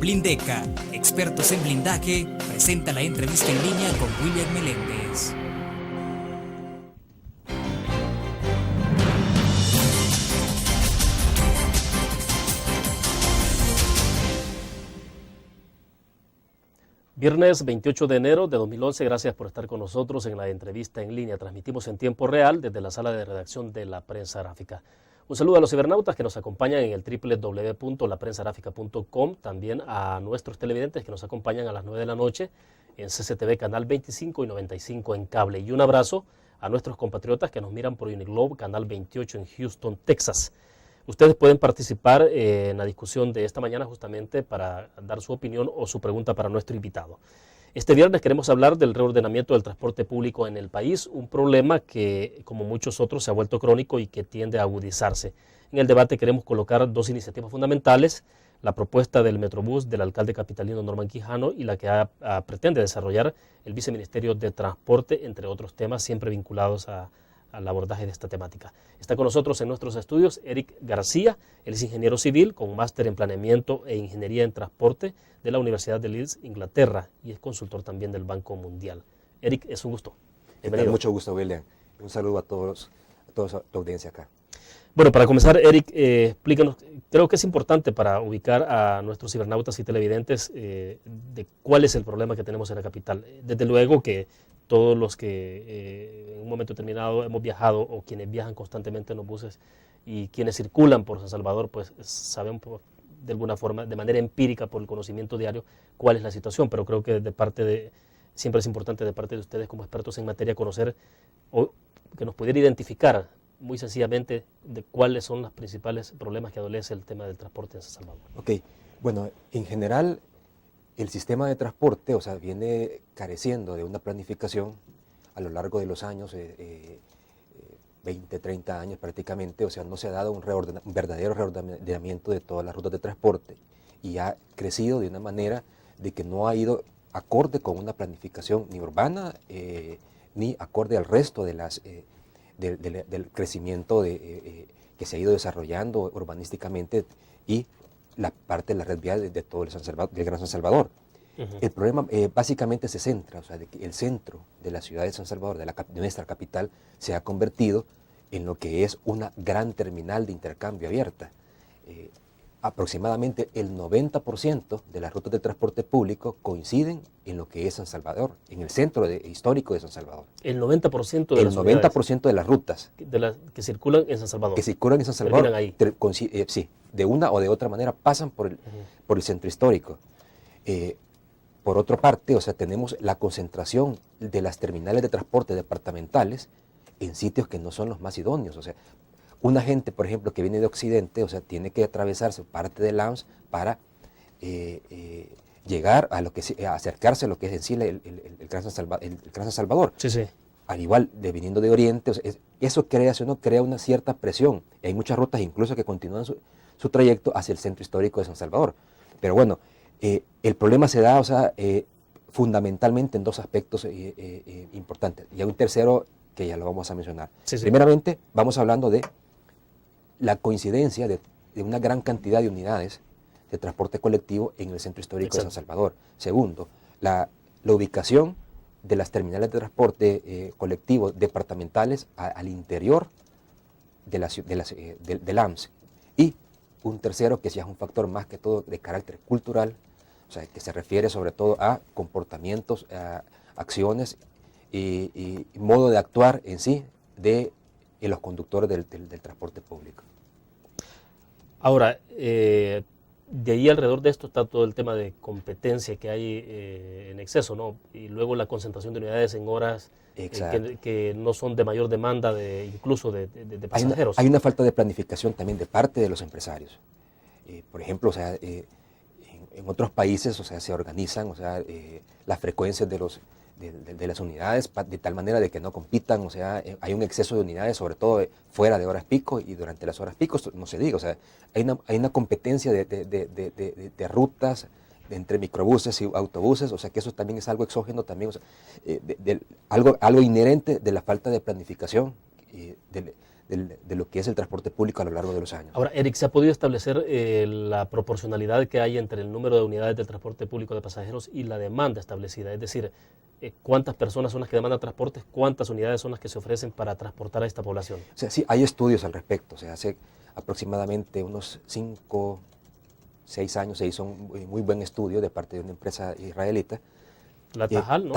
Blindeca, expertos en blindaje, presenta la entrevista en línea con William Meléndez. Viernes 28 de enero de 2011, gracias por estar con nosotros en la entrevista en línea. Transmitimos en tiempo real desde la sala de redacción de La Prensa Gráfica. Un saludo a los cibernautas que nos acompañan en el www.laprensagráfica.com, también a nuestros televidentes que nos acompañan a las 9 de la noche en CCTV Canal 25 y 95 en cable. Y un abrazo a nuestros compatriotas que nos miran por Uniglobe Canal 28 en Houston, Texas. Ustedes pueden participar en la discusión de esta mañana justamente para dar su opinión o su pregunta para nuestro invitado. Este viernes queremos hablar del reordenamiento del transporte público en el país, un problema que, como muchos otros, se ha vuelto crónico y que tiende a agudizarse. En el debate queremos colocar dos iniciativas fundamentales, la propuesta del Metrobús del alcalde capitalino Norman Quijano y la que pretende desarrollar el Viceministerio de Transporte, entre otros temas siempre vinculados al abordaje de esta temática. Está con nosotros en nuestros estudios Eric García, él es ingeniero civil con máster en planeamiento e ingeniería en transporte de la Universidad de Leeds, Inglaterra, y es consultor también del Banco Mundial. Eric, es un gusto. Bienvenido. Mucho gusto, William. Un saludo a toda tu audiencia acá. Bueno, para comenzar, Eric, explícanos, creo que es importante para ubicar a nuestros cibernautas y televidentes de cuál es el problema que tenemos en la capital. Desde luego que todos los que en un momento determinado hemos viajado o quienes viajan constantemente en los buses y quienes circulan por San Salvador, pues saben de alguna forma, de manera empírica, por el conocimiento diario, cuál es la situación, pero creo que siempre es importante de parte de ustedes como expertos en materia conocer o que nos pudiera identificar muy sencillamente de cuáles son los principales problemas que adolece el tema del transporte en San Salvador. Ok, bueno, en general el sistema de transporte, viene careciendo de una planificación a lo largo de los años, 20, 30 años prácticamente, no se ha dado un verdadero reordenamiento de todas las rutas de transporte y ha crecido de una manera de que no ha ido acorde con una planificación ni urbana ni acorde al resto de del crecimiento que se ha ido desarrollando urbanísticamente y la parte de la red vial de todo del Gran San Salvador. El problema básicamente se centra, de que el centro de la ciudad de San Salvador, de nuestra capital, se ha convertido en lo que es una gran terminal de intercambio abierta. Aproximadamente el 90% de las rutas de transporte público coinciden en lo que es San Salvador, en el centro histórico de San Salvador. El 90% de el 90% de las rutas que circulan en San Salvador. Que circulan en San Salvador, ahí. Sí, de una o de otra manera pasan por el centro histórico. Por otra parte, tenemos la concentración de las terminales de transporte departamentales en sitios que no son los más idóneos. Una gente, por ejemplo, que viene de Occidente, tiene que atravesarse parte de Lams para llegar a acercarse a lo que es en sí el Gran San Salvador. Sí, sí. Al igual de viniendo de Oriente, eso crea una cierta presión. Hay muchas rutas incluso que continúan su trayecto hacia el centro histórico de San Salvador. Pero bueno, el problema se da fundamentalmente en dos aspectos importantes. Y hay un tercero que ya lo vamos a mencionar. Sí, sí. Primeramente, vamos hablando de la coincidencia de una gran cantidad de unidades de transporte colectivo en el centro histórico de San Salvador. Segundo, la ubicación de las terminales de transporte colectivo departamentales al interior del AMS. Y un tercero, que ya es un factor más que todo de carácter cultural, que se refiere sobre todo a comportamientos, a acciones y modo de actuar en sí de los conductores del transporte público. Ahora, de ahí alrededor de esto está todo el tema de competencia que hay en exceso, ¿no? Y luego la concentración de unidades en horas que no son de mayor demanda, incluso de pasajeros. Hay una falta de planificación también de parte de los empresarios. Por ejemplo, en otros países, se organizan, las frecuencias de las unidades de tal manera de que no compitan, hay un exceso de unidades, sobre todo fuera de horas pico y durante las horas pico, no se diga, hay una competencia de rutas entre microbuses y autobuses, que eso también es algo exógeno también, algo inherente de la falta de planificación de lo que es el transporte público a lo largo de los años. Ahora, Eric, ¿se ha podido establecer la proporcionalidad que hay entre el número de unidades del transporte público de pasajeros y la demanda establecida? Es decir, ¿cuántas personas son las que demandan transportes? ¿Cuántas unidades son las que se ofrecen para transportar a esta población? O sea, sí, hay estudios al respecto. O sea, hace aproximadamente unos 5, 6 años se hizo un muy buen estudio de parte de una empresa israelita. La Tajal, ¿no?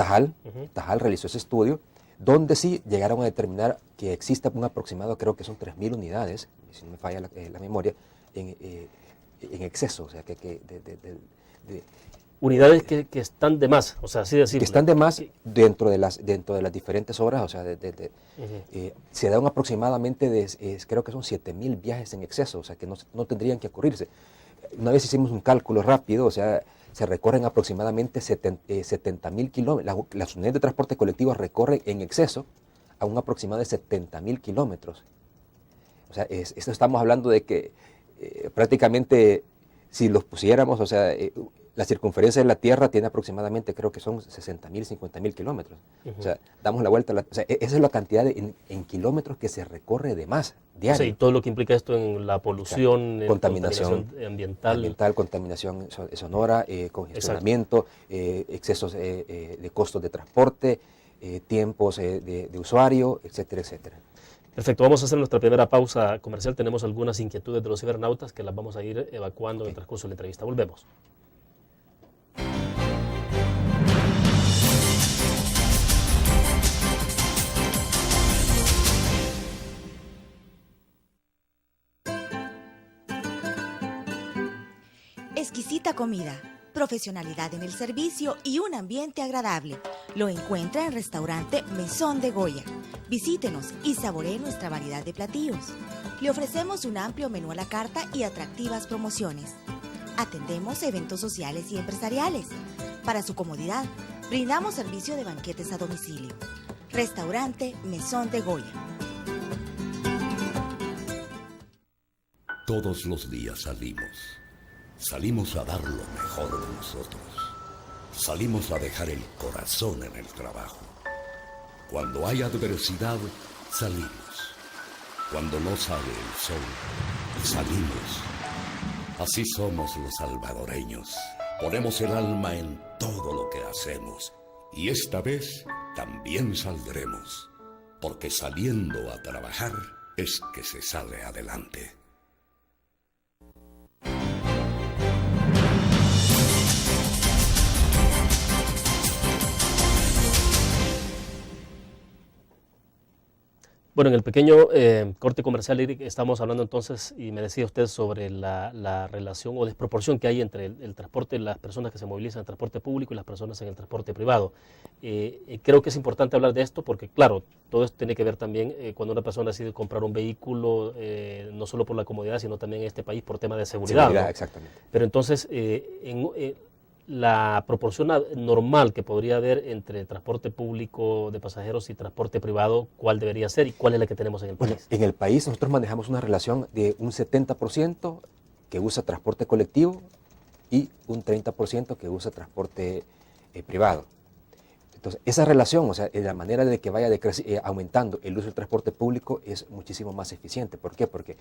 Tajal realizó ese estudio, donde sí llegaron a determinar que existe un aproximado, creo que son 3.000 unidades, si no me falla la memoria, en exceso, o sea, unidades que están de más, o sea, así decirlo. Que están de más dentro de las diferentes horas, o sea, se da un aproximadamente creo que son 7.000 viajes en exceso, o sea, que no tendrían que ocurrirse. Una vez hicimos un cálculo rápido, o sea, se recorren aproximadamente 70.000 kilómetros. Las unidades de transporte colectivo recorren en exceso a un aproximado de 70.000 kilómetros. O sea, esto estamos hablando de que prácticamente si los pusiéramos, o sea, la circunferencia de la Tierra tiene aproximadamente, creo que son 60.000, 50.000 kilómetros. O sea, damos la vuelta, o sea, esa es la cantidad en kilómetros que se recorre de más diario. O sea, y todo lo que implica esto en la polución, en contaminación ambiental, contaminación sonora, congestionamiento, excesos de costos de transporte, tiempos de usuario, etcétera, etcétera. Perfecto, vamos a hacer nuestra primera pausa comercial. Tenemos algunas inquietudes de los cibernautas que las vamos a ir evacuando en el transcurso de la entrevista. Volvemos. Exquisita comida, profesionalidad en el servicio y un ambiente agradable. Lo encuentra en Restaurante Mesón de Goya. Visítenos y saboree nuestra variedad de platillos. Le ofrecemos un amplio menú a la carta y atractivas promociones. Atendemos eventos sociales y empresariales. Para su comodidad, brindamos servicio de banquetes a domicilio. Restaurante Mesón de Goya. Todos los días salimos a dar lo mejor de nosotros. Salimos a dejar el corazón en el trabajo. Cuando hay adversidad, salimos. Cuando no sale el sol, salimos. Así somos los salvadoreños. Ponemos el alma en todo lo que hacemos. Y esta vez también saldremos. Porque saliendo a trabajar es que se sale adelante. Bueno, en el pequeño corte comercial, Eric, estamos hablando entonces, y me decía usted sobre la relación o desproporción que hay entre el transporte, las personas que se movilizan en el transporte público y las personas en el transporte privado. Creo que es importante hablar de esto porque, claro, todo esto tiene que ver también cuando una persona decide comprar un vehículo, no solo por la comodidad, sino también en este país por tema de seguridad. ¿No? Exactamente. Pero entonces, la proporción normal que podría haber entre transporte público de pasajeros y transporte privado, ¿cuál debería ser y cuál es la que tenemos en el país? Bueno, en el país nosotros manejamos una relación de un 70% que usa transporte colectivo y un 30% que usa transporte privado. Entonces, esa relación, o sea, la manera de que vaya aumentando el uso del transporte público es muchísimo más eficiente. ¿Por qué? Porque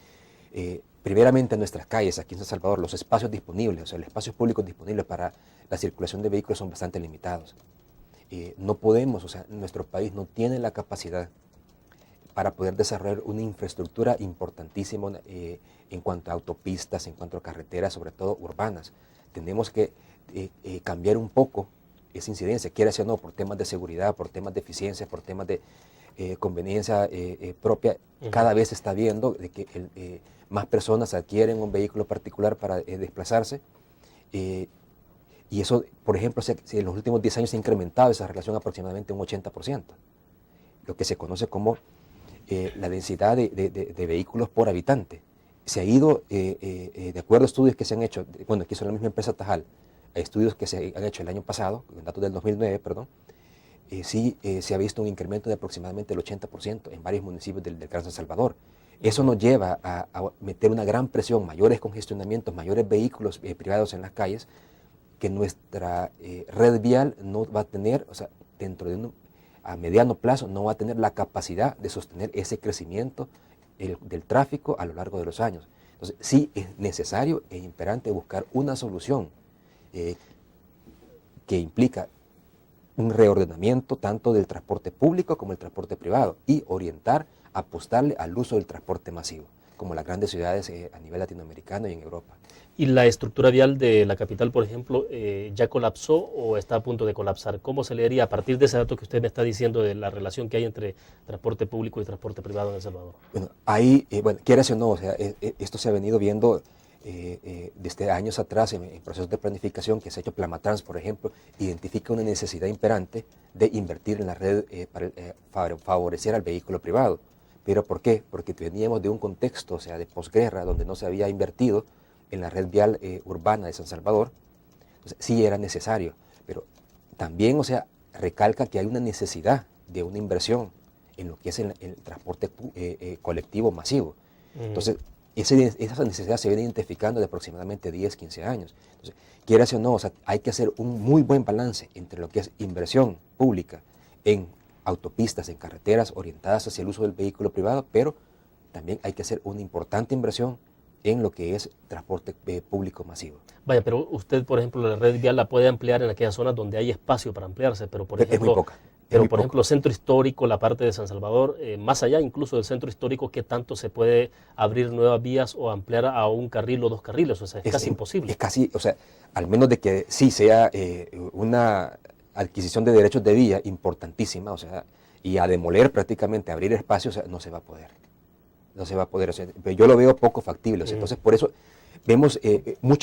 primeramente en nuestras calles, aquí en San Salvador, los espacios disponibles, o sea, los espacios públicos disponibles para la circulación de vehículos son bastante limitados. No podemos, o sea, nuestro país no tiene la capacidad para poder desarrollar una infraestructura importantísima en cuanto a autopistas, en cuanto a carreteras, sobre todo urbanas. Tenemos que cambiar un poco esa incidencia, quiera sea o no, por temas de seguridad, por temas de eficiencia, por temas de conveniencia propia. Cada vez se está viendo de que más personas adquieren un vehículo particular para desplazarse y eso, por ejemplo, en los últimos 10 años se ha incrementado esa relación aproximadamente un 80%, lo que se conoce como la densidad de vehículos por habitante. Se ha ido, de acuerdo a estudios que se han hecho, bueno, aquí son la misma empresa Tajal, estudios que se han hecho el año pasado, en datos del 2009, perdón, sí se ha visto un incremento de aproximadamente el 80% en varios municipios del Gran San Salvador. Eso nos lleva a meter una gran presión, mayores congestionamientos, mayores vehículos privados en las calles, que nuestra red vial no va a tener, o sea, a mediano plazo no va a tener la capacidad de sostener ese crecimiento del tráfico a lo largo de los años. Entonces, sí es necesario e imperante buscar una solución que implica un reordenamiento tanto del transporte público como el transporte privado y orientar, apostarle al uso del transporte masivo, como las grandes ciudades a nivel latinoamericano y en Europa. ¿Y la estructura vial de la capital, por ejemplo, ya colapsó o está a punto de colapsar? ¿Cómo se leería a partir de ese dato que usted me está diciendo de la relación que hay entre transporte público y transporte privado en El Salvador? Bueno, ahí, quieras o no, o sea, esto se ha venido viendo desde años atrás en procesos de planificación que se ha hecho. Plamatrans, por ejemplo, identifica una necesidad imperante de invertir en la red para favorecer al vehículo privado. ¿Pero por qué? Porque veníamos de un contexto, o sea, de posguerra, donde no se había invertido en la red vial urbana de San Salvador. Entonces, sí era necesario, pero también, o sea, recalca que hay una necesidad de una inversión en lo que es el transporte colectivo masivo. Entonces, esa necesidad se viene identificando de aproximadamente 10, 15 años. Entonces, quieras o no, o sea, hay que hacer un muy buen balance entre lo que es inversión pública en autopistas, en carreteras orientadas hacia el uso del vehículo privado, pero también hay que hacer una importante inversión en lo que es transporte público masivo. Vaya, pero usted, por ejemplo, la red vial la puede ampliar en aquellas zonas donde hay espacio para ampliarse, pero por ejemplo, es muy poca. Pero, por ejemplo, centro histórico, la parte de San Salvador, más allá incluso del centro histórico, ¿qué tanto se puede abrir nuevas vías o ampliar a un carril o 2 carriles? O sea, es casi imposible. Es casi, o sea, al menos de que sí sea una adquisición de derechos de vía importantísima, o sea, y a demoler prácticamente, abrir espacios, o sea, no se va a poder. No se va a poder, o sea, yo lo veo poco factible. O sea, entonces, por eso vemos,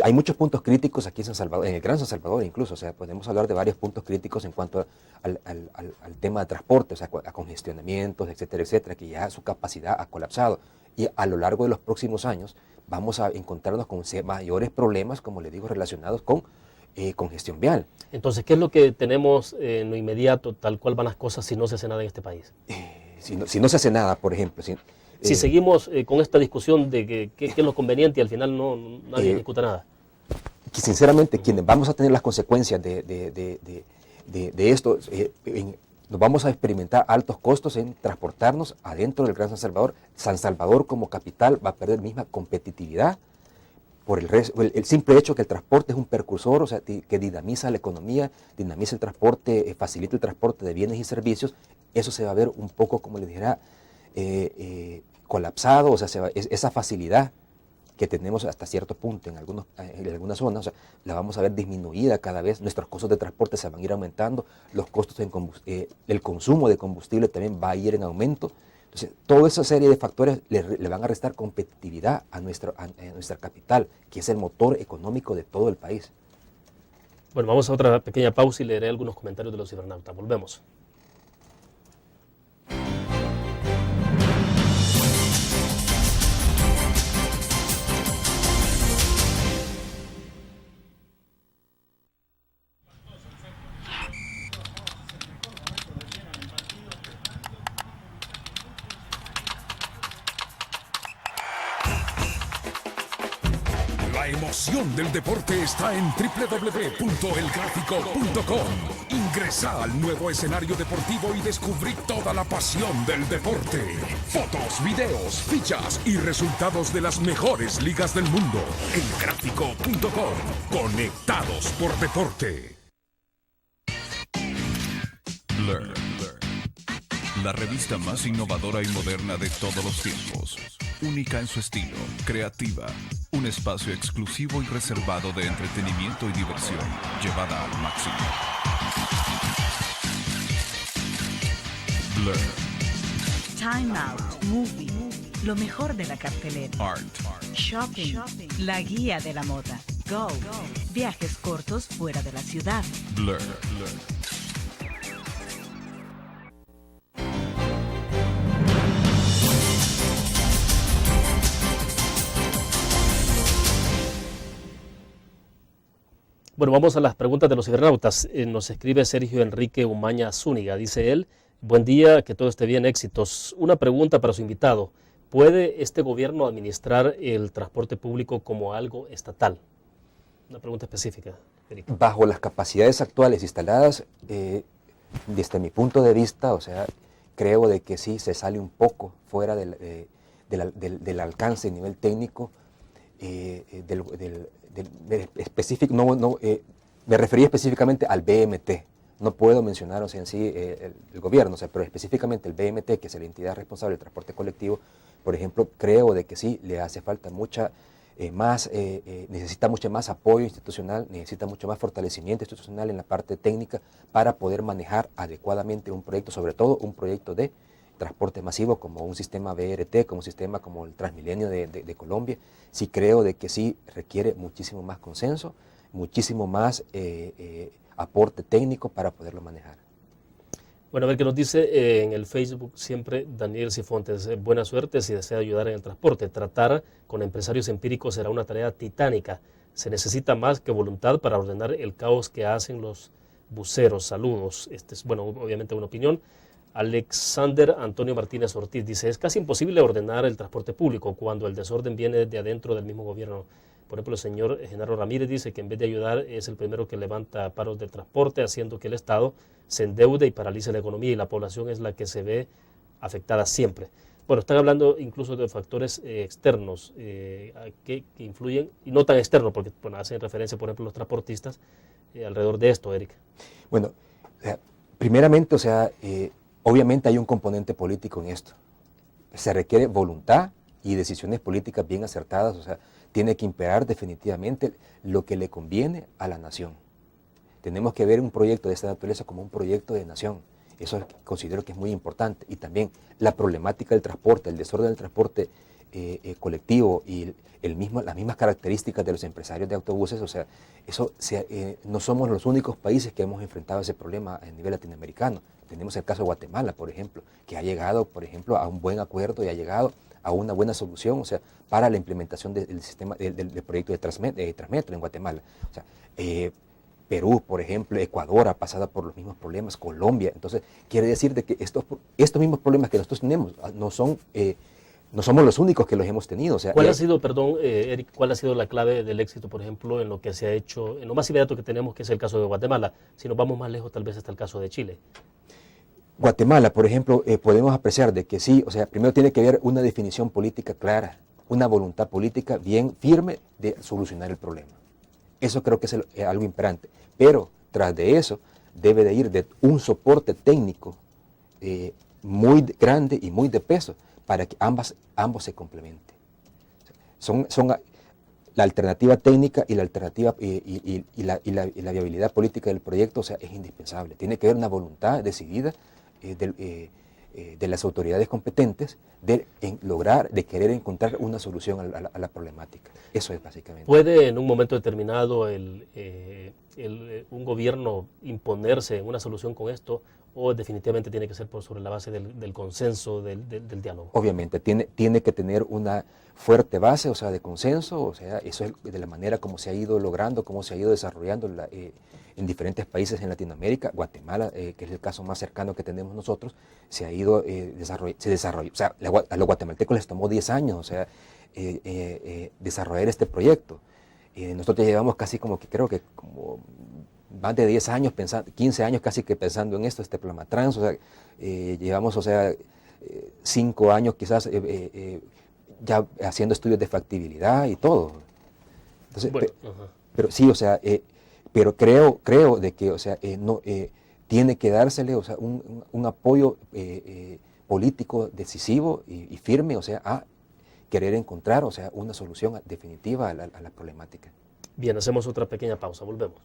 hay muchos puntos críticos aquí en San Salvador, en el Gran San Salvador incluso. O sea, podemos hablar de varios puntos críticos en cuanto al tema de transporte, o sea, a congestionamientos, etcétera, que ya su capacidad ha colapsado. Y a lo largo de los próximos años vamos a encontrarnos con mayores problemas, como le digo, relacionados con congestión vial. Entonces, ¿qué es lo que tenemos en lo inmediato, tal cual van las cosas si no se hace nada en este país? Si no se hace nada, por ejemplo. Si seguimos con esta discusión de qué es lo conveniente y al final nadie ejecuta nada. Que sinceramente, quienes vamos a tener las consecuencias de esto, nos vamos a experimentar altos costos en transportarnos adentro del Gran San Salvador. San Salvador como capital va a perder misma competitividad por el simple hecho que el transporte es un precursor, o sea, que dinamiza la economía, dinamiza el transporte, facilita el transporte de bienes y servicios. Eso se va a ver un poco, como les dijera, colapsado, o sea, esa facilidad que tenemos hasta cierto punto en algunas zonas, o sea, la vamos a ver disminuida cada vez. Nuestros costos de transporte se van a ir aumentando, los costos el consumo de combustible también va a ir en aumento. Entonces, toda esa serie de factores le van a restar competitividad a nuestra capital, que es el motor económico de todo el país. Bueno, vamos a otra pequeña pausa y leeré algunos comentarios de los cibernautas. Volvemos. La emoción del deporte está en www.elgráfico.com. Ingresa al nuevo escenario deportivo y descubrí toda la pasión del deporte. Fotos, videos, fichas y resultados de las mejores ligas del mundo. Elgráfico.com. Conectados por deporte. Blur. La revista más innovadora y moderna de todos los tiempos. Única en su estilo, creativa. Un espacio exclusivo y reservado de entretenimiento y diversión, llevada al máximo. Blur. Time Out Movie. Lo mejor de la cartelera. Art. Shopping. La guía de la moda. Go. Viajes cortos fuera de la ciudad. Blur. Bueno, vamos a las preguntas de los cibernautas. Nos escribe Sergio Enrique Umaña Zúñiga. Dice él: buen día, que todo esté bien, éxitos. Una pregunta para su invitado. ¿Puede este gobierno administrar el transporte público como algo estatal? Una pregunta específica, Eric. Bajo las capacidades actuales instaladas, desde mi punto de vista, o sea, creo de que sí se sale un poco fuera de del alcance a nivel técnico, específico, me refería específicamente al BMT. No puedo mencionar, o sea, en sí el gobierno, o sea, pero específicamente el BMT, que es la entidad responsable del transporte colectivo, por ejemplo, creo de que sí le hace falta necesita mucho más apoyo institucional, necesita mucho más fortalecimiento institucional en la parte técnica para poder manejar adecuadamente un proyecto, sobre todo un proyecto de transporte masivo como un sistema BRT, como un sistema como el Transmilenio de Colombia. Sí creo de que sí requiere muchísimo más consenso, muchísimo más aporte técnico para poderlo manejar. Bueno, a ver qué nos dice en el Facebook siempre Daniel Cifontes. Buena suerte si desea ayudar en el transporte. Tratar con empresarios empíricos será una tarea titánica. Se necesita más que voluntad para ordenar el caos que hacen los buceros. Saludos. Este es, bueno, obviamente una opinión. Alexander Antonio Martínez Ortiz dice, es casi imposible ordenar el transporte público cuando el desorden viene de adentro del mismo gobierno. Por ejemplo, el señor Genaro Ramírez dice que en vez de ayudar es el primero que levanta paros del transporte, haciendo que el Estado se endeude y paralice la economía y la población es la que se ve afectada siempre. Bueno, están hablando incluso de factores externos que influyen, y no tan externos, porque bueno, hacen referencia, por ejemplo, los transportistas alrededor de esto, Eric. Bueno, primeramente, o sea, obviamente hay un componente político en esto. Se requiere voluntad y decisiones políticas bien acertadas, o sea, tiene que imperar definitivamente lo que le conviene a la nación. Tenemos que ver un proyecto de esta naturaleza como un proyecto de nación. Eso considero que es muy importante. Y también la problemática del transporte, el desorden del transporte colectivo y las mismas características de los empresarios de autobuses, o sea, no somos los únicos países que hemos enfrentado ese problema a nivel latinoamericano. Tenemos el caso de Guatemala, por ejemplo, que ha llegado, por ejemplo, a un buen acuerdo y ha llegado a una buena solución, o sea, para la implementación del sistema del proyecto de Transmetro en Guatemala. O sea, Perú, por ejemplo, Ecuador ha pasado por los mismos problemas, Colombia. Entonces, quiere decir de que estos mismos problemas que nosotros tenemos no somos los únicos que los hemos tenido. O sea, ¿Cuál ha sido, perdón, Eric, cuál ha sido la clave del éxito, por ejemplo, en lo que se ha hecho, en lo más inmediato que tenemos, que es el caso de Guatemala? Si nos vamos más lejos, tal vez está el caso de Chile. Guatemala, por ejemplo, podemos apreciar de que sí, o sea, primero tiene que haber una definición política clara, una voluntad política bien firme de solucionar el problema. Eso creo que es algo imperante. Pero tras de eso debe de ir de un soporte técnico muy grande y muy de peso para que ambos se complementen. Son la alternativa técnica y la alternativa y la viabilidad política del proyecto, o sea, es indispensable. Tiene que haber una voluntad decidida de las autoridades competentes de querer encontrar una solución a la problemática. Eso es básicamente. ¿Puede en un momento determinado un gobierno imponerse una solución con esto o definitivamente tiene que ser sobre la base del consenso, del diálogo? Obviamente, tiene que tener una fuerte base, o sea, de consenso, o sea, eso es de la manera como se ha ido logrando, cómo se ha ido desarrollando en diferentes países en Latinoamérica. Guatemala, que es el caso más cercano que tenemos nosotros, se ha ido desarrolló. O sea, a los guatemaltecos les tomó 10 años, o sea, desarrollar este proyecto. Nosotros llevamos casi como más de 10 años, 15 años casi que pensando en esto, este Plamatrans, o sea, llevamos, o sea, 5 años quizás ya haciendo estudios de factibilidad y todo. Entonces, bueno, pero sí, o sea, pero creo de que, o sea, tiene que dársele, o sea, un apoyo político decisivo y firme, o sea, a querer encontrar, o sea, una solución definitiva a la problemática. Bien, hacemos otra pequeña pausa, volvemos.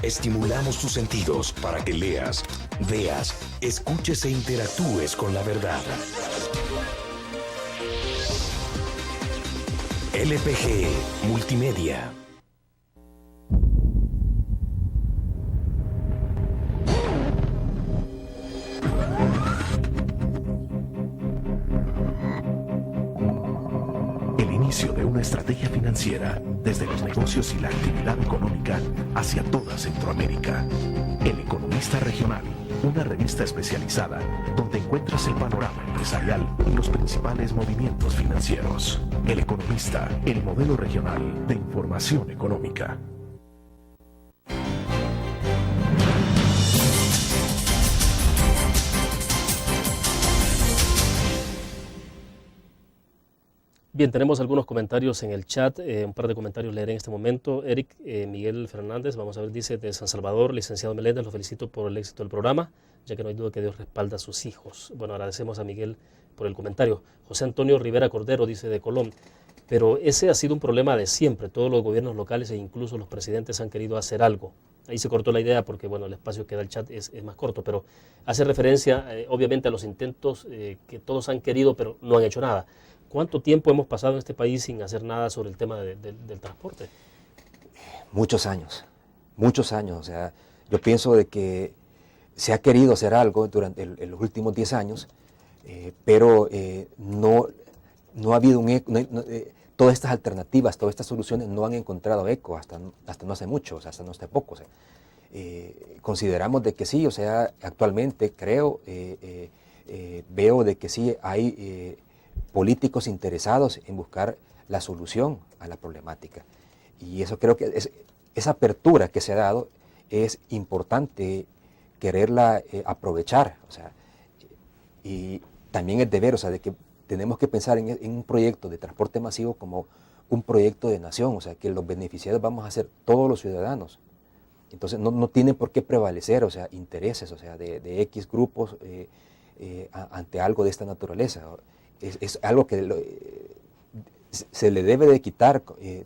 Estimulamos tus sentidos para que leas, veas, escuches e interactúes con la verdad. LPG Multimedia. El inicio estrategia financiera desde los negocios y la actividad económica hacia toda Centroamérica. El Economista Regional, una revista especializada donde encuentras el panorama empresarial y los principales movimientos financieros. El Economista, el modelo regional de información económica. Bien, tenemos algunos comentarios en el chat, un par de comentarios leeré en este momento. Eric Miguel Fernández, vamos a ver, dice de San Salvador, licenciado Meléndez, lo felicito por el éxito del programa, ya que no hay duda que Dios respalda a sus hijos. Bueno, agradecemos a Miguel por el comentario. José Antonio Rivera Cordero dice de Colón, pero ese ha sido un problema de siempre, todos los gobiernos locales e incluso los presidentes han querido hacer algo. Ahí se cortó la idea porque, bueno, el espacio que da el chat es más corto, pero hace referencia obviamente a los intentos que todos han querido pero no han hecho nada. ¿Cuánto tiempo hemos pasado en este país sin hacer nada sobre el tema del transporte? Muchos años. O sea, yo pienso de que se ha querido hacer algo durante los últimos 10 años, pero no ha habido todas estas alternativas, todas estas soluciones no han encontrado eco hasta no hace mucho, o sea, hasta no hace poco. O sea, consideramos de que sí, o sea, actualmente creo, veo de que sí hay políticos interesados en buscar la solución a la problemática. Y eso creo que esa apertura que se ha dado es importante quererla aprovechar. O sea, y también es deber, o sea, de que tenemos que pensar en un proyecto de transporte masivo como un proyecto de nación, o sea, que los beneficiados vamos a ser todos los ciudadanos. Entonces no tiene por qué prevalecer, o sea, intereses, o sea, de X grupos ante algo de esta naturaleza. Es algo que se le debe de quitar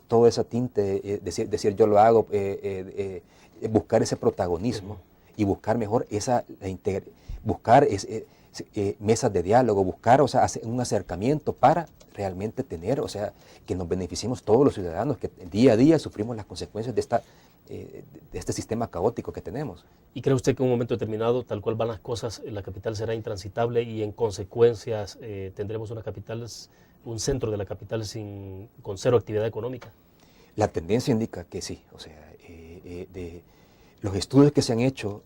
todo ese tinte, decir yo lo hago, buscar ese protagonismo y buscar mejor buscar mesas de diálogo, buscar, o sea, un acercamiento para realmente tener, o sea, que nos beneficiemos todos los ciudadanos que día a día sufrimos las consecuencias de este sistema caótico que tenemos. ¿Y cree usted que en un momento determinado, tal cual van las cosas, la capital será intransitable y en consecuencias tendremos un centro de la capital con cero actividad económica? La tendencia indica que sí, o sea, los estudios que se han hecho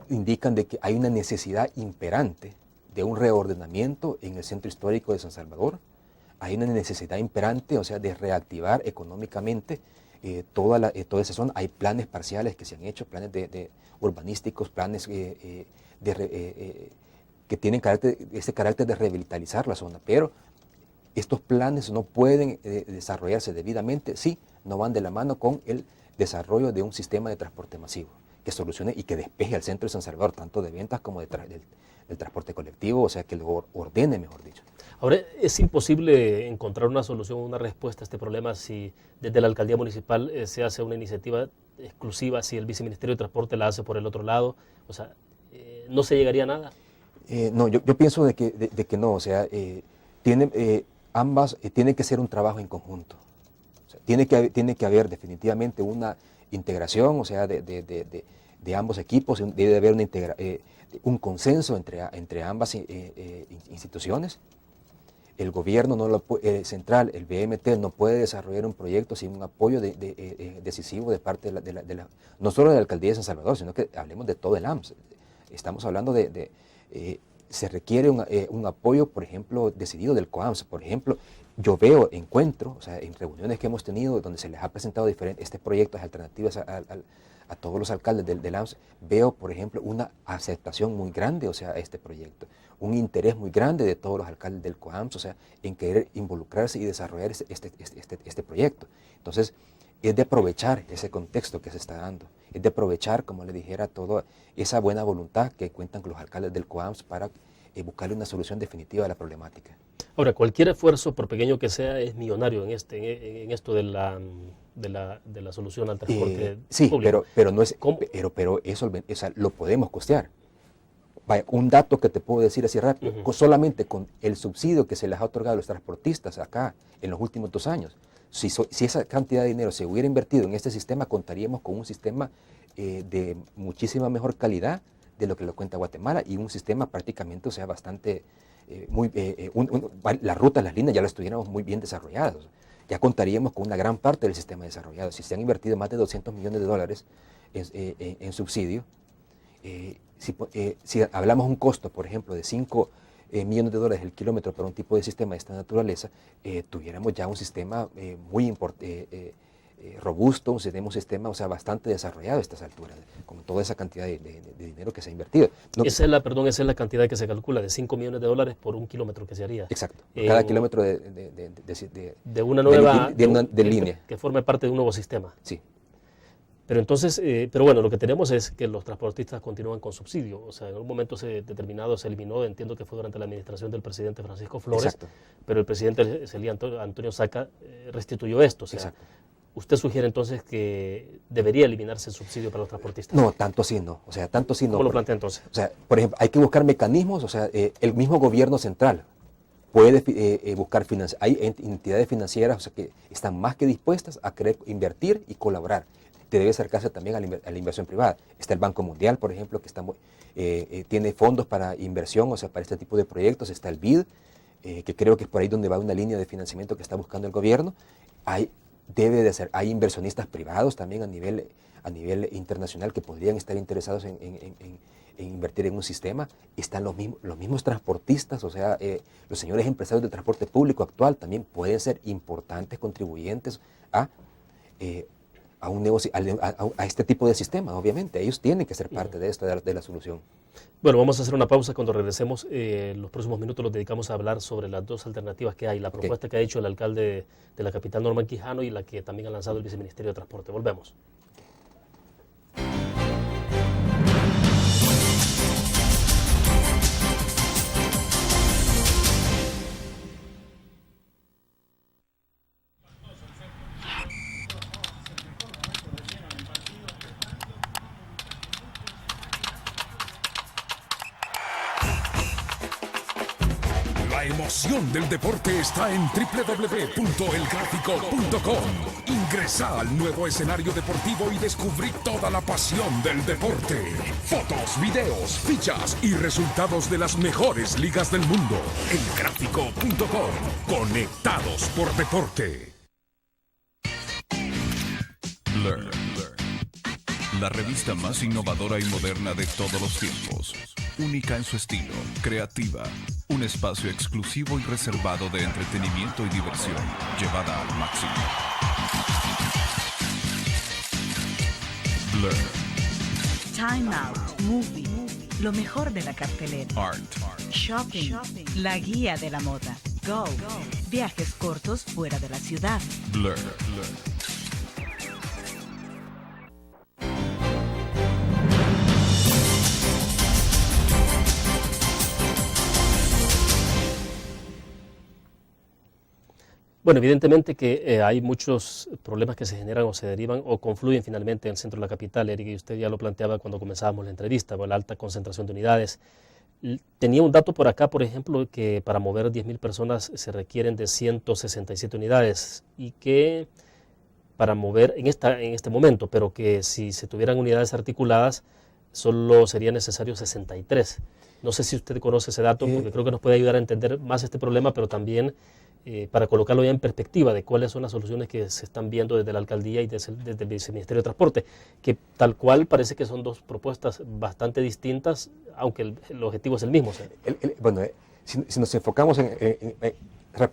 indican de que hay una necesidad imperante de un reordenamiento en el centro histórico de San Salvador. Hay una necesidad imperante, o sea, de reactivar económicamente toda esa zona. Hay planes parciales que se han hecho, planes urbanísticos, planes que tienen ese carácter de revitalizar la zona, pero estos planes no pueden desarrollarse debidamente si no van de la mano con el desarrollo de un sistema de transporte masivo que solucione y que despeje al centro de San Salvador, tanto de ventas como del transporte colectivo, o sea, que lo ordene, mejor dicho. Ahora, ¿es imposible encontrar una solución, una respuesta a este problema si desde la alcaldía municipal se hace una iniciativa exclusiva, si el viceministerio de Transporte la hace por el otro lado? O sea, ¿no se llegaría a nada? No, yo pienso de que no, o sea, ambas tienen que ser un trabajo en conjunto. O sea, tiene que haber definitivamente una integración, o sea, de ambos equipos, debe haber un consenso entre ambas instituciones. El gobierno central, el BMT, no puede desarrollar un proyecto sin un apoyo decisivo de parte no solo de la alcaldía de San Salvador, sino que hablemos de todo el AMS. Estamos hablando se requiere un apoyo, por ejemplo, decidido del COAMS. Por ejemplo, yo encuentro, o sea, en reuniones que hemos tenido donde se les ha presentado este proyectos alternativas a todos los alcaldes del AMS, veo, por ejemplo, una aceptación muy grande, o sea, a este proyecto, un interés muy grande de todos los alcaldes del COAMS, o sea, en querer involucrarse y desarrollar este proyecto. Entonces, es de aprovechar ese contexto que se está dando, es de aprovechar, como le dijera, toda esa buena voluntad que cuentan con los alcaldes del COAMS para buscarle una solución definitiva a la problemática. Ahora, cualquier esfuerzo, por pequeño que sea, es millonario en esto de la solución al transporte sí, público. pero no es, pero eso, o sea, lo podemos costear. Vaya, un dato que te puedo decir así rápido, solamente con el subsidio que se les ha otorgado a los transportistas acá en los últimos 2 años, si esa cantidad de dinero se hubiera invertido en este sistema, contaríamos con un sistema de muchísima mejor calidad de lo que lo cuenta Guatemala y un sistema prácticamente, o sea, bastante las rutas, las líneas ya las tuviéramos muy bien desarrolladas. Ya contaríamos con una gran parte del sistema desarrollado. Si se han invertido más de $200 millones en subsidio, si hablamos de un costo, por ejemplo, de $5 millones el kilómetro para un tipo de sistema de esta naturaleza, tuviéramos ya un sistema muy robusto, un sistema bastante desarrollado a estas alturas, con toda esa cantidad de dinero que se ha invertido. Esa es la cantidad que se calcula, de $5 millones por un kilómetro que se haría. Exacto, cada kilómetro de una nueva línea. Que forme parte de un nuevo sistema. Sí. Pero entonces, pero bueno, lo que tenemos es que los transportistas continúan con subsidio. O sea, en un momento determinado se eliminó, entiendo que fue durante la administración del presidente Francisco Flores, exacto, pero el presidente Antonio Saca restituyó esto. O sea, exacto. ¿Usted sugiere entonces que debería eliminarse el subsidio para los transportistas? No, tanto sí no. O sea, tanto sí no. ¿Cómo lo plantea entonces? O sea, por ejemplo, hay que buscar mecanismos, o sea, el mismo gobierno central puede buscar hay entidades financieras, o sea, que están más que dispuestas a querer invertir y colaborar. Debe acercarse también a la inversión privada. Está el Banco Mundial, por ejemplo, que tiene fondos para inversión, o sea, para este tipo de proyectos. Está el BID, que creo que es por ahí donde va una línea de financiamiento que está buscando el gobierno. Hay inversionistas privados también a nivel internacional que podrían estar interesados en invertir en un sistema. Están los mismos transportistas, o sea, los señores empresarios del transporte público actual también pueden ser importantes contribuyentes a este tipo de sistema, obviamente. Ellos tienen que ser parte de esto, de la solución. Bueno, vamos a hacer una pausa. Cuando regresemos, los próximos minutos los dedicamos a hablar sobre las dos alternativas que hay, la propuesta que ha hecho el alcalde de la capital, Norman Quijano, y la que también ha lanzado el Viceministerio de Transporte. Volvemos. La emoción del deporte está en www.elgráfico.com. Ingresa al nuevo escenario deportivo y descubrí toda la pasión del deporte. Fotos, videos, fichas y resultados de las mejores ligas del mundo. Elgráfico.com. Conectados por deporte. Blur. La revista más innovadora y moderna de todos los tiempos. Única en su estilo, creativa. Un espacio exclusivo y reservado de entretenimiento y diversión, llevada al máximo. Blur. Time Out, Movie, lo mejor de la cartelera. Art. Shopping, la guía de la moda. Go, viajes cortos fuera de la ciudad. Blur. Bueno, evidentemente que hay muchos problemas que se generan o se derivan o confluyen finalmente en el centro de la capital. Eric, y usted ya lo planteaba cuando comenzábamos la entrevista, la alta concentración de unidades. Tenía un dato por acá, por ejemplo, que para mover 10.000 personas se requieren de 167 unidades y que para mover en este momento, pero que si se tuvieran unidades articuladas solo serían necesarios 63. No sé si usted conoce ese dato, porque creo que nos puede ayudar a entender más este problema, pero también para colocarlo ya en perspectiva de cuáles son las soluciones que se están viendo desde la alcaldía y desde el Viceministerio de Transporte, que tal cual parece que son dos propuestas bastante distintas, aunque el objetivo es el mismo. Bueno, si nos enfocamos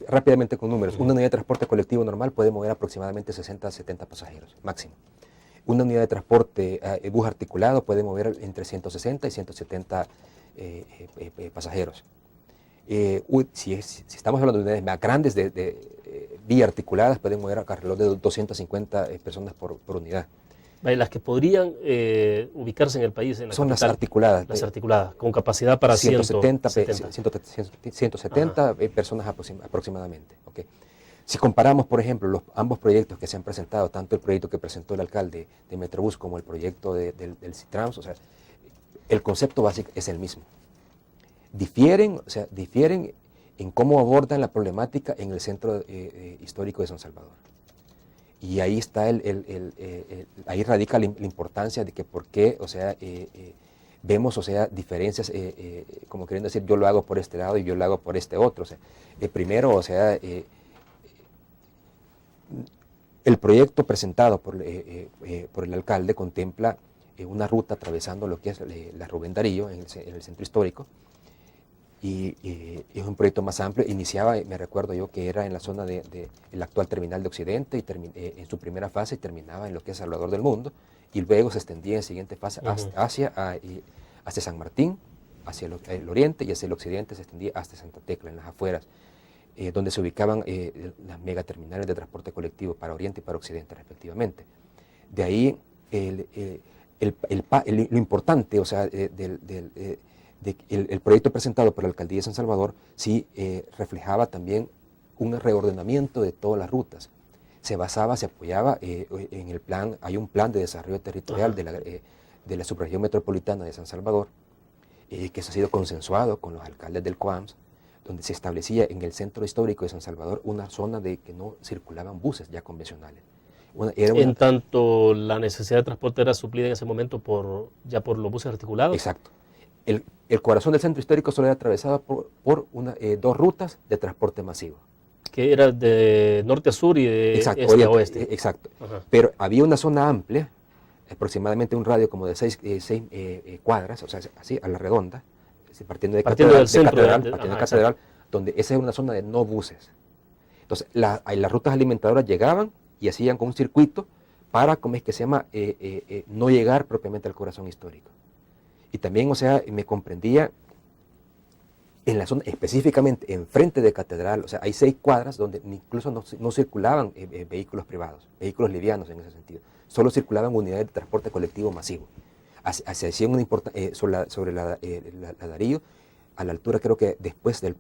rápidamente con números, una unidad de transporte colectivo normal puede mover aproximadamente 60 a 70 pasajeros, máximo. Una unidad de transporte bus articulado puede mover entre 160 y 170 pasajeros. Si estamos hablando de unidades más grandes de vía articuladas, pueden mover alrededor de 250 personas por unidad. Las que podrían ubicarse en el país, en la son capital, las articuladas. Las articuladas, con capacidad para 170 personas aproximadamente. Okay. Si comparamos, por ejemplo, ambos proyectos que se han presentado, tanto el proyecto que presentó el alcalde de Metrobús como el proyecto del Citrans, o sea, el concepto básico es el mismo. Difieren en cómo abordan la problemática en el centro histórico de San Salvador. Y ahí está ahí radica la importancia de que por qué, o sea, vemos, o sea, diferencias, como queriendo decir, yo lo hago por este lado y yo lo hago por este otro. O sea, primero, o sea, el proyecto presentado por el alcalde contempla una ruta atravesando lo que es la Rubén Darío en el centro histórico, y es un proyecto más amplio. Iniciaba, me recuerdo yo, que era en la zona del actual terminal de Occidente, y en su primera fase, y terminaba en lo que es Salvador del Mundo, y luego se extendía en siguiente fase hacia San Martín, hacia el oriente, y hacia el occidente se extendía hasta Santa Tecla, en las afueras, donde se ubicaban las megaterminales de transporte colectivo para oriente y para occidente respectivamente. De ahí lo importante, o sea, el proyecto presentado por la Alcaldía de San Salvador sí reflejaba también un reordenamiento de todas las rutas. Se apoyaba en el plan, hay un plan de desarrollo territorial de la subregión metropolitana de San Salvador, que se ha sido consensuado con los alcaldes del COAMS, donde se establecía en el centro histórico de San Salvador una zona de que no circulaban buses ya convencionales. En tanto la necesidad de transporte era suplida en ese momento por los buses articulados. Exacto. El corazón del centro histórico solo era atravesado por dos rutas de transporte masivo. Que era de norte a sur y de este a oeste. Exacto. Pero había una zona amplia, aproximadamente un radio como de 6 cuadras, o sea, así a la redonda, partiendo de Catedral, donde esa es una zona de no buses. Entonces, las rutas alimentadoras llegaban y hacían con un circuito para, ¿cómo es que se llama?, no llegar propiamente al corazón histórico. Y también, o sea, me comprendía en la zona, específicamente enfrente de Catedral, o sea, hay 6 cuadras donde incluso no circulaban vehículos privados, vehículos livianos en ese sentido. Solo circulaban unidades de transporte colectivo masivo. Se hacía sobre la Darío, a la altura, creo que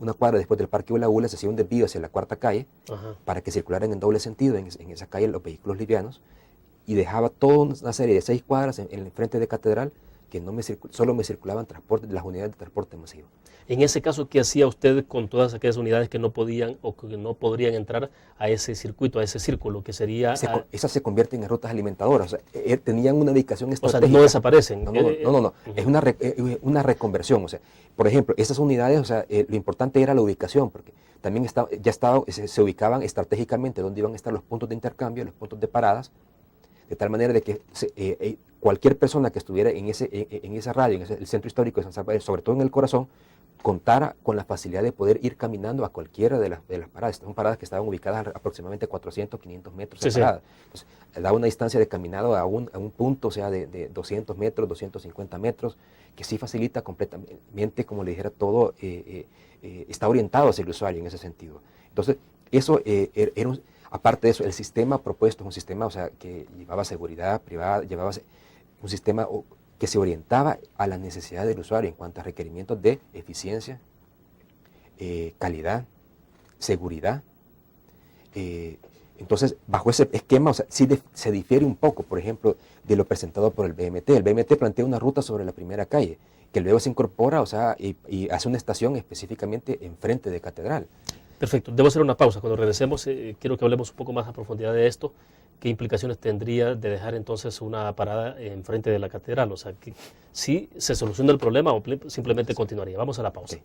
una cuadra después del Parque Ulaula, se hacía un desvío hacia la Cuarta Calle, para que circularan en doble sentido en esa calle los vehículos livianos, y dejaba toda una serie de 6 cuadras en el frente de Catedral que solo me circulaban las unidades de transporte masivo. En ese caso, ¿qué hacía usted con todas aquellas unidades que no podían o que no podrían entrar a ese circuito, a ese círculo, que sería...? Esas se convierten en rutas alimentadoras. O sea, tenían una ubicación estratégica. O sea, no desaparecen. No. Es una reconversión. O sea, por ejemplo, esas unidades, o sea, lo importante era la ubicación, porque también se ubicaban estratégicamente donde iban a estar los puntos de intercambio, los puntos de paradas, de tal manera de que cualquier persona que estuviera en esa radio, el centro histórico de San Salvador, sobre todo en el corazón, contara con la facilidad de poder ir caminando a cualquiera de las paradas. Son paradas que estaban ubicadas a aproximadamente 400, 500 metros separadas. Entonces, da una distancia de caminado a un punto, o sea, de 200 metros, 250 metros, que sí facilita completamente, como le dijera, todo, está orientado hacia el usuario en ese sentido. Entonces, eso aparte de eso, el sistema propuesto es un sistema, o sea, que llevaba seguridad privada, llevaba un sistema que se orientaba a la necesidad del usuario en cuanto a requerimientos de eficiencia, calidad, seguridad. Entonces, bajo ese esquema, o sea, sí se difiere un poco, por ejemplo, de lo presentado por el BMT. El BMT plantea una ruta sobre la primera calle, que luego se incorpora, o sea, y hace una estación específicamente enfrente de Catedral. Perfecto. Debo hacer una pausa. Cuando regresemos, quiero que hablemos un poco más a profundidad de esto. ¿Qué implicaciones tendría de dejar entonces una parada enfrente de la catedral? O sea, que si se soluciona el problema o simplemente continuaría. Vamos a la pausa. Sí.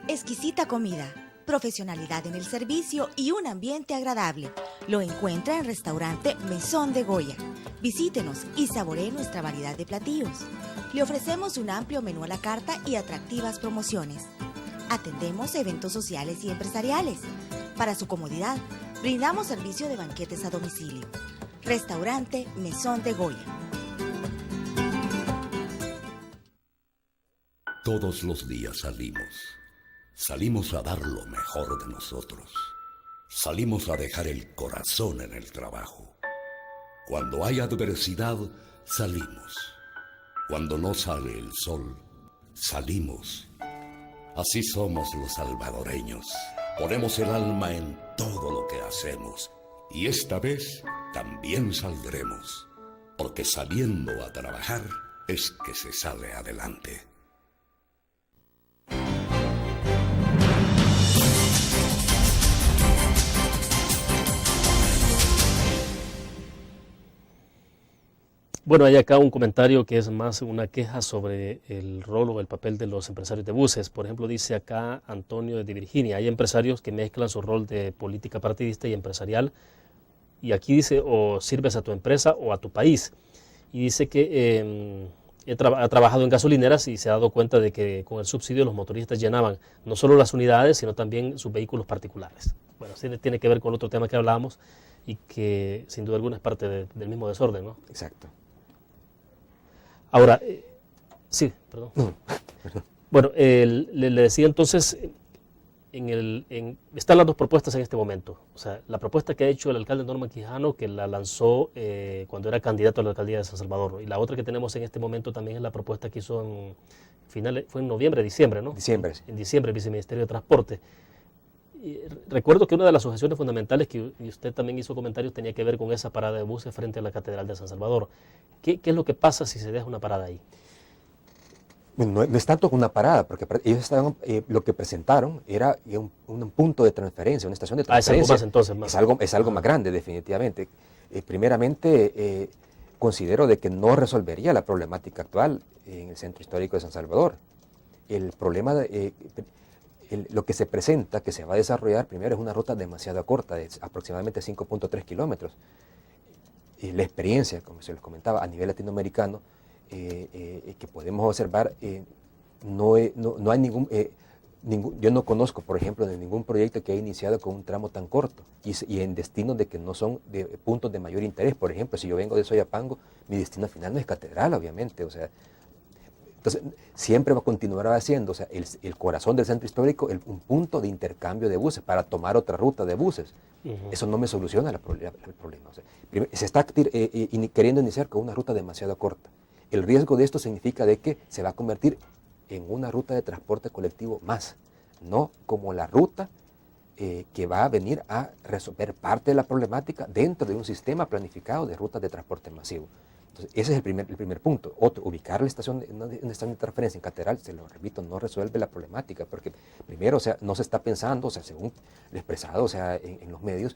Exquisita comida, profesionalidad en el servicio y un ambiente agradable. Lo encuentra en Restaurante Mesón de Goya. Visítenos y saboree nuestra variedad de platillos. Le ofrecemos un amplio menú a la carta y atractivas promociones. Atendemos eventos sociales y empresariales. Para su comodidad, brindamos servicio de banquetes a domicilio. Restaurante Mesón de Goya. Todos los días salimos. Salimos a dar lo mejor de nosotros. Salimos a dejar el corazón en el trabajo. Cuando hay adversidad, salimos. Cuando no sale el sol, salimos. Así somos los salvadoreños. Ponemos el alma en todo lo que hacemos. Y esta vez también saldremos. Porque saliendo a trabajar es que se sale adelante. Bueno, hay acá un comentario que es más una queja sobre el rol o el papel de los empresarios de buses. Por ejemplo, dice acá Antonio de Virginia, hay empresarios que mezclan su rol de política partidista y empresarial, y aquí dice o sirves a tu empresa o a tu país. Y dice que ha trabajado en gasolineras y se ha dado cuenta de que con el subsidio los motoristas llenaban no solo las unidades, sino también sus vehículos particulares. Bueno, sí tiene que ver con otro tema que hablábamos y que sin duda alguna es parte del mismo desorden, ¿no? Exacto. Ahora, sí, perdón. Bueno, le decía entonces, están las dos propuestas en este momento. O sea, la propuesta que ha hecho el alcalde Norman Quijano, que la lanzó cuando era candidato a la alcaldía de San Salvador. Y la otra que tenemos en este momento también es la propuesta que hizo fue en noviembre, diciembre, ¿no? Diciembre, sí. En diciembre, el Viceministerio de Transporte. Y recuerdo que una de las sugestiones fundamentales que y usted también hizo comentarios tenía que ver con esa parada de buses frente a la Catedral de San Salvador. ¿Qué es lo que pasa si se deja una parada ahí? Bueno, no es tanto una parada, porque ellos estaban, lo que presentaron era un punto de transferencia, una estación de transferencia. Es algo más entonces. Más. Es algo más grande, definitivamente. Primeramente, considero de que no resolvería la problemática actual en el centro histórico de San Salvador. El problema, lo que se presenta, que se va a desarrollar, primero es una ruta demasiado corta, de aproximadamente 5.3 kilómetros. La experiencia, como se les comentaba, a nivel latinoamericano, que podemos observar, no hay yo no conozco, por ejemplo, de ningún proyecto que haya iniciado con un tramo tan corto y en destinos de que no son de puntos de mayor interés. Por ejemplo, si yo vengo de Soyapango, mi destino final no es Catedral, obviamente. O sea, entonces, siempre va a continuar haciendo, o sea, el corazón del centro histórico, un punto de intercambio de buses para tomar otra ruta de buses. Eso no me soluciona el problema. O sea, se está queriendo iniciar con una ruta demasiado corta. El riesgo de esto significa de que se va a convertir en una ruta de transporte colectivo más, no como la ruta que va a venir a resolver parte de la problemática dentro de un sistema planificado de rutas de transporte masivo. Entonces, ese es el primer punto. Otro, ubicar una estación de transferencia en Catedral, se lo repito, no resuelve la problemática, porque primero, o sea, no se está pensando, o sea, según lo expresado, o sea, en los medios,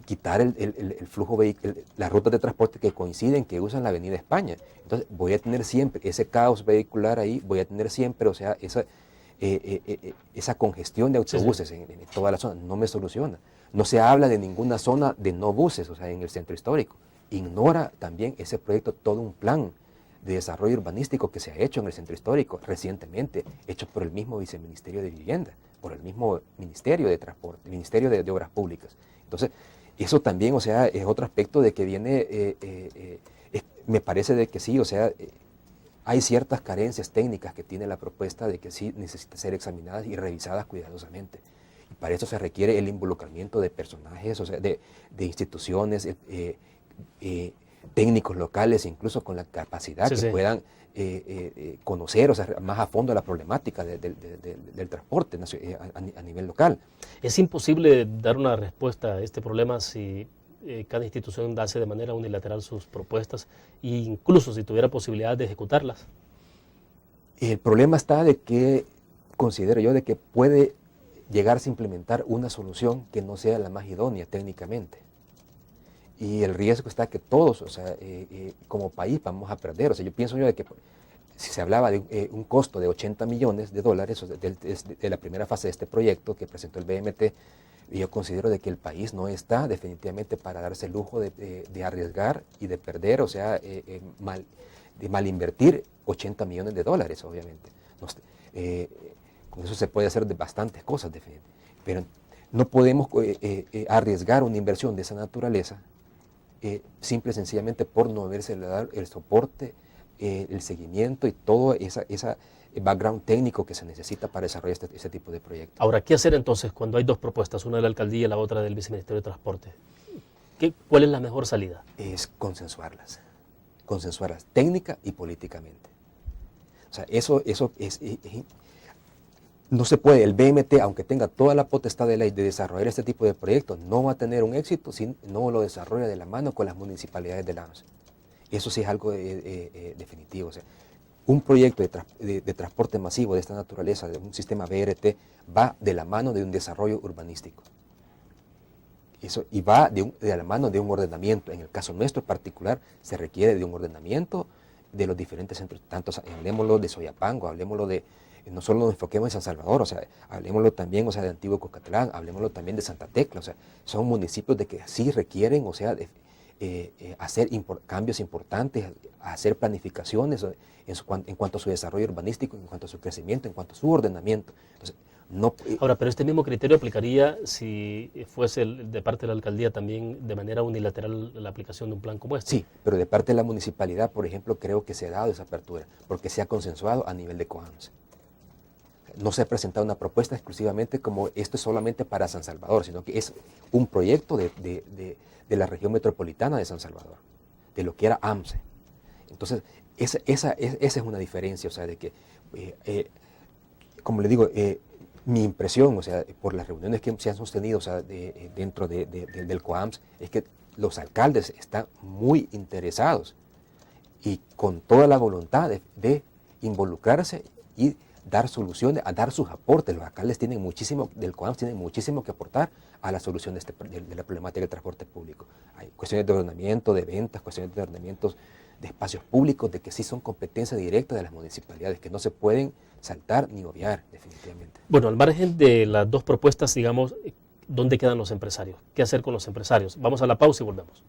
quitar el flujo vehicular, las rutas de transporte que coinciden, que usan la Avenida España. Entonces, voy a tener siempre ese caos vehicular ahí, voy a tener siempre, o sea, esa congestión de autobuses en toda la zona. No me soluciona. No se habla de ninguna zona de no buses, o sea, en el centro histórico. Ignora también ese proyecto todo un plan de desarrollo urbanístico que se ha hecho en el centro histórico recientemente, hecho por el mismo Viceministerio de Vivienda, por el mismo Ministerio de Transporte, Ministerio de Obras Públicas. Entonces, eso también, o sea, es otro aspecto de que viene, me parece de que sí, o sea, hay ciertas carencias técnicas que tiene la propuesta de que sí necesita ser examinadas y revisadas cuidadosamente. Y para eso se requiere el involucramiento de personajes, o sea, de instituciones, técnicos locales, incluso con la capacidad que puedan conocer, o sea, más a fondo la problemática del transporte a nivel local. Es imposible dar una respuesta a este problema si cada institución hace de manera unilateral sus propuestas, e incluso si tuviera posibilidad de ejecutarlas. El problema está de que, considero yo, de que puede llegarse a implementar una solución que no sea la más idónea técnicamente. Y el riesgo está que todos, o sea, como país vamos a perder. O sea, yo pienso yo de que si se hablaba de un costo de $80 millones, o sea, de la primera fase de este proyecto que presentó el BMT, yo considero de que el país no está definitivamente para darse el lujo de arriesgar y de perder, o sea, de mal invertir $80 millones, obviamente. Con eso se puede hacer de bastantes cosas, pero no podemos arriesgar una inversión de esa naturaleza simple y sencillamente por no haberse dado el soporte, el seguimiento y todo ese background técnico que se necesita para desarrollar ese tipo de proyectos. Ahora, ¿qué hacer entonces cuando hay dos propuestas, una de la alcaldía y la otra del Viceministerio de Transporte? ¿Cuál es la mejor salida? Es consensuarlas técnica y políticamente. O sea, eso es no se puede, el BMT, aunque tenga toda la potestad de ley de desarrollar este tipo de proyectos, no va a tener un éxito si no lo desarrolla de la mano con las municipalidades de la ANSE. Eso sí es algo definitivo. O sea, un proyecto de transporte masivo de esta naturaleza, de un sistema BRT, va de la mano de un desarrollo urbanístico. eso, y va de la mano de un ordenamiento. En el caso nuestro particular, se requiere de un ordenamiento de los diferentes centros, tanto hablemoslo de Soyapango, hablemoslo de, no solo nos enfoquemos en San Salvador, o sea, hablemoslo también, o sea, de Antiguo Cocatlán, hablemoslo también de Santa Tecla, o sea, son municipios de que sí requieren, o sea, de, hacer cambios importantes, hacer planificaciones en cuanto a su desarrollo urbanístico, en cuanto a su crecimiento, en cuanto a su ordenamiento. Entonces, no, ahora, pero este mismo criterio aplicaría si fuese de parte de la alcaldía también de manera unilateral la aplicación de un plan como este. Sí, pero de parte de la municipalidad, por ejemplo, creo que se ha dado esa apertura, porque se ha consensuado a nivel de COAMS. No se ha presentado una propuesta exclusivamente como esto es solamente para San Salvador, sino que es un proyecto de la región metropolitana de San Salvador, de lo que era AMSE. Entonces, esa es una diferencia, o sea, de que, como le digo, mi impresión, o sea, por las reuniones que se han sostenido, o sea, dentro del COAMS, es que los alcaldes están muy interesados y con toda la voluntad de involucrarse y dar soluciones, a dar sus aportes. Los alcaldes tienen muchísimo, del COAMS tienen muchísimo que aportar a la solución de la problemática del transporte público. Hay cuestiones de ordenamiento, de ventas, cuestiones de ordenamientos de espacios públicos, de que sí son competencia directa de las municipalidades, que no se pueden saltar ni obviar, definitivamente. Bueno, al margen de las dos propuestas, digamos, ¿dónde quedan los empresarios? ¿Qué hacer con los empresarios? Vamos a la pausa y volvemos.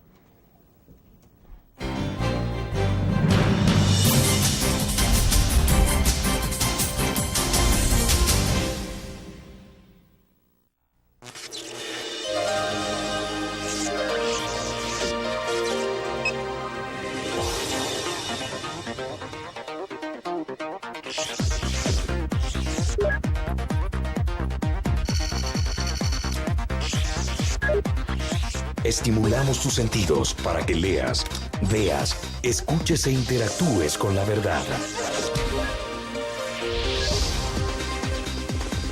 Estimulamos tus sentidos para que leas, veas, escuches e interactúes con la verdad.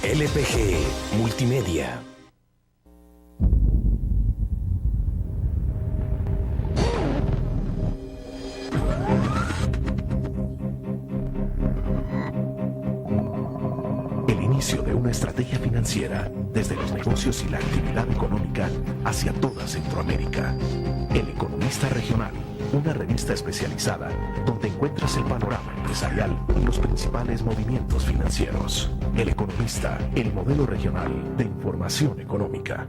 LPG Multimedia. El inicio de una estrategia financiera desde los negocios y la actividad económica hacia toda Centroamérica. El Economista Regional, una revista especializada donde encuentras el panorama empresarial y los principales movimientos financieros. El Economista, el modelo regional de información económica.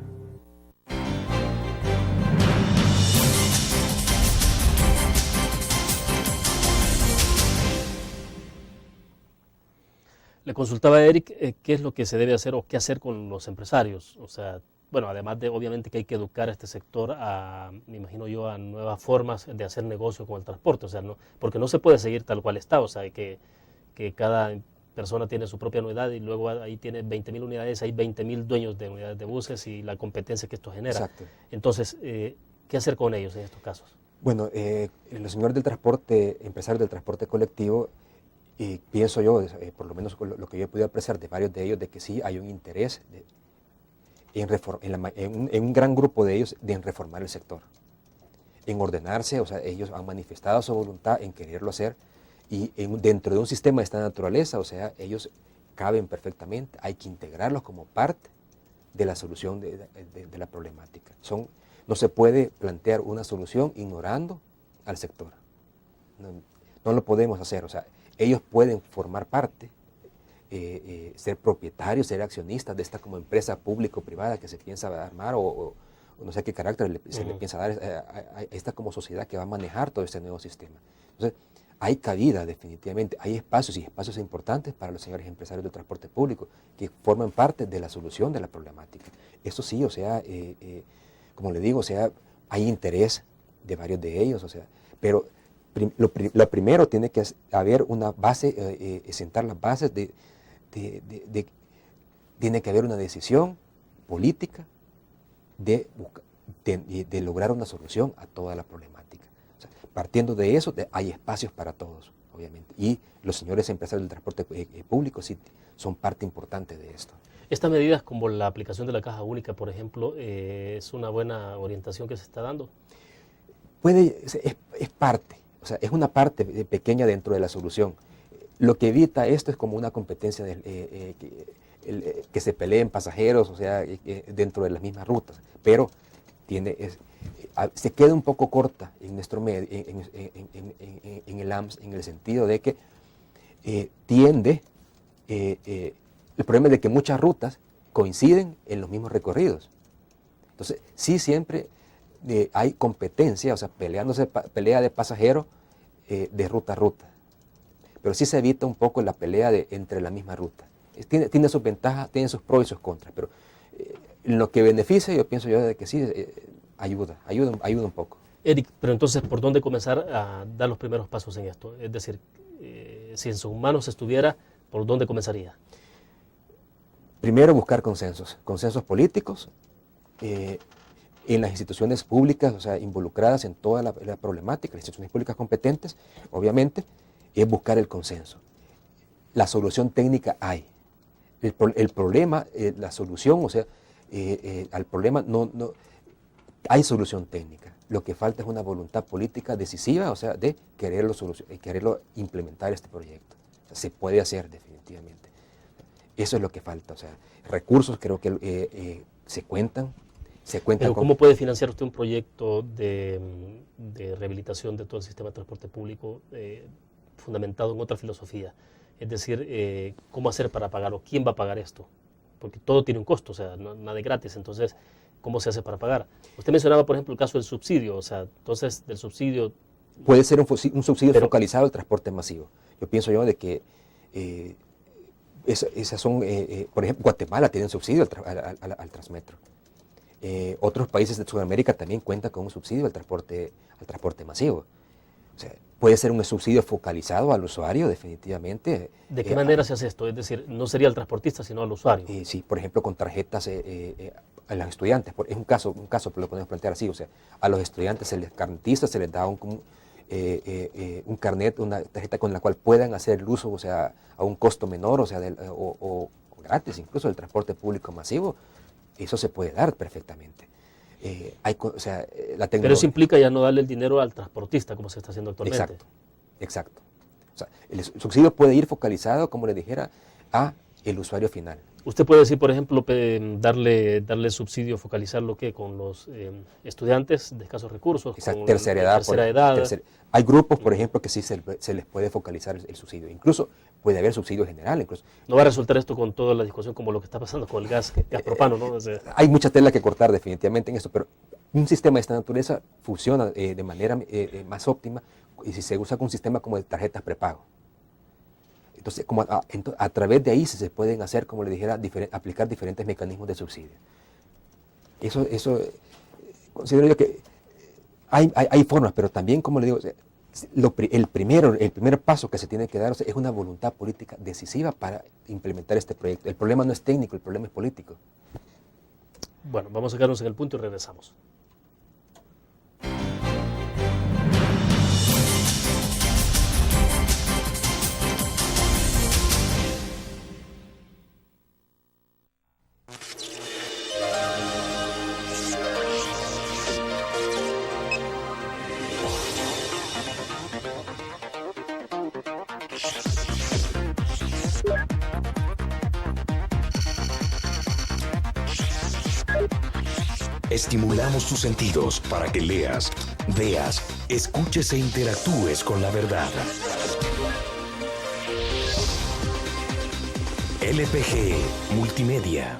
Le consultaba a Eric qué es lo que se debe hacer o qué hacer con los empresarios. O sea, bueno, además de obviamente que hay que educar a este sector me imagino yo, a nuevas formas de hacer negocio con el transporte. O sea, porque no se puede seguir tal cual está. O sea, que cada persona tiene su propia unidad y luego ahí tiene 20.000 unidades, hay 20.000 dueños de unidades de buses y la competencia que esto genera. Exacto. Entonces, ¿qué hacer con ellos en estos casos? Bueno, los señores del transporte, empresarios del transporte colectivo, y pienso yo, por lo menos lo que yo he podido apreciar de varios de ellos, de que sí hay un interés en un gran grupo de ellos en reformar el sector, en ordenarse. O sea, ellos han manifestado su voluntad en quererlo hacer y dentro de un sistema de esta naturaleza, o sea, ellos caben perfectamente, hay que integrarlos como parte de la solución de la problemática. No se puede plantear una solución ignorando al sector, no lo podemos hacer. O sea, ellos pueden formar parte, ser propietarios, ser accionistas de esta como empresa público-privada que se piensa armar o no sé qué carácter se le piensa dar a esta como sociedad que va a manejar todo este nuevo sistema. Entonces, hay cabida definitivamente, hay espacios y espacios importantes para los señores empresarios del transporte público que forman parte de la solución de la problemática. Eso sí, o sea, como le digo, o sea, hay interés de varios de ellos, o sea, pero lo primero tiene que haber una base, sentar las bases tiene que haber una decisión política de lograr una solución a toda la problemática. O sea, partiendo de eso, hay espacios para todos, obviamente. Y los señores empresarios del transporte público sí son parte importante de esto. Estas medidas como la aplicación de la caja única, por ejemplo, ¿es una buena orientación que se está dando? Es parte. O sea, es una parte pequeña dentro de la solución. Lo que evita esto es como una competencia que se peleen pasajeros, o sea, dentro de las mismas rutas. Pero se queda un poco corta en nuestro medio, en el AMS, en el sentido de que el problema es de que muchas rutas coinciden en los mismos recorridos. Entonces, sí siempre hay competencia, o sea, pelea de pasajeros de ruta a ruta. Pero sí se evita un poco la pelea entre la misma ruta. Tiene sus ventajas, tiene sus pros y sus contras, pero en lo que beneficia, yo pienso de que sí, ayuda un poco. Eric, pero entonces, ¿por dónde comenzar a dar los primeros pasos en esto? Es decir, si en sus manos estuviera, ¿por dónde comenzaría? Primero, buscar consensos políticos en las instituciones públicas, o sea, involucradas en toda la problemática, las instituciones públicas competentes, obviamente, es buscar el consenso. La solución técnica hay. El problema, la solución, o sea, al problema no hay solución técnica. Lo que falta es una voluntad política decisiva, o sea, de quererlo implementar este proyecto. O sea, se puede hacer definitivamente. Eso es lo que falta. O sea, recursos creo que se cuentan. Pero ¿cómo puede financiar usted un proyecto de rehabilitación de todo el sistema de transporte público fundamentado en otra filosofía? Es decir, ¿cómo hacer para pagarlo? ¿Quién va a pagar esto? Porque todo tiene un costo, o sea, nada es gratis. Entonces, ¿cómo se hace para pagar? Usted mencionaba, por ejemplo, el caso del subsidio. O sea, entonces, del subsidio... Puede ser un subsidio focalizado al transporte masivo. Yo pienso de que esas son, por ejemplo, Guatemala tiene un subsidio al Transmetro. Otros países de Sudamérica también cuentan con un subsidio al transporte masivo. O sea, puede ser un subsidio focalizado al usuario, definitivamente. ¿De qué manera se hace esto? Es decir, no sería al transportista, sino al usuario. Sí, por ejemplo, con tarjetas a los estudiantes. Es un caso, pero lo podemos plantear así. O sea, a los estudiantes se les carnetiza, se les da un carnet, una tarjeta con la cual puedan hacer el uso, o sea, a un costo menor, o sea, o gratis, incluso del transporte público masivo. Eso se puede dar perfectamente. Pero eso implica ya no darle el dinero al transportista, como se está haciendo actualmente. Exacto. O sea, el subsidio puede ir focalizado, como le dijera, a el usuario final. Usted puede decir, por ejemplo, darle subsidio, focalizarlo ¿qué? Con los estudiantes de escasos recursos. Exacto, con tercera edad. Hay grupos, por ejemplo, que sí se les puede focalizar el subsidio. Incluso puede haber subsidio general. Incluso. No va a resultar esto con toda la discusión como lo que está pasando con el gas propano, ¿no? Hay mucha tela que cortar definitivamente en esto, pero un sistema de esta naturaleza funciona de manera más óptima y si se usa con un sistema como de tarjetas prepago. Entonces, a través de ahí se pueden hacer, como le dijera, aplicar diferentes mecanismos de subsidio. Eso considero yo que hay formas, pero también, como le digo, el primer paso que se tiene que dar es una voluntad política decisiva para implementar este proyecto. El problema no es técnico, el problema es político. Bueno, vamos a quedarnos en el punto y regresamos. Estimulamos tus sentidos para que leas, veas, escuches e interactúes con la verdad. LPG Multimedia.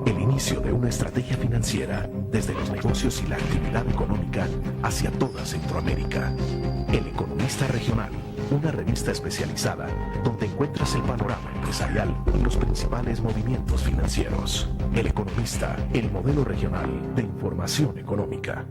El inicio de una estrategia financiera desde los negocios y la actividad económica hacia toda Centroamérica. El Economista Regional, una revista especializada donde encuentras el panorama empresarial y los principales movimientos financieros. El Economista, el modelo regional de información económica.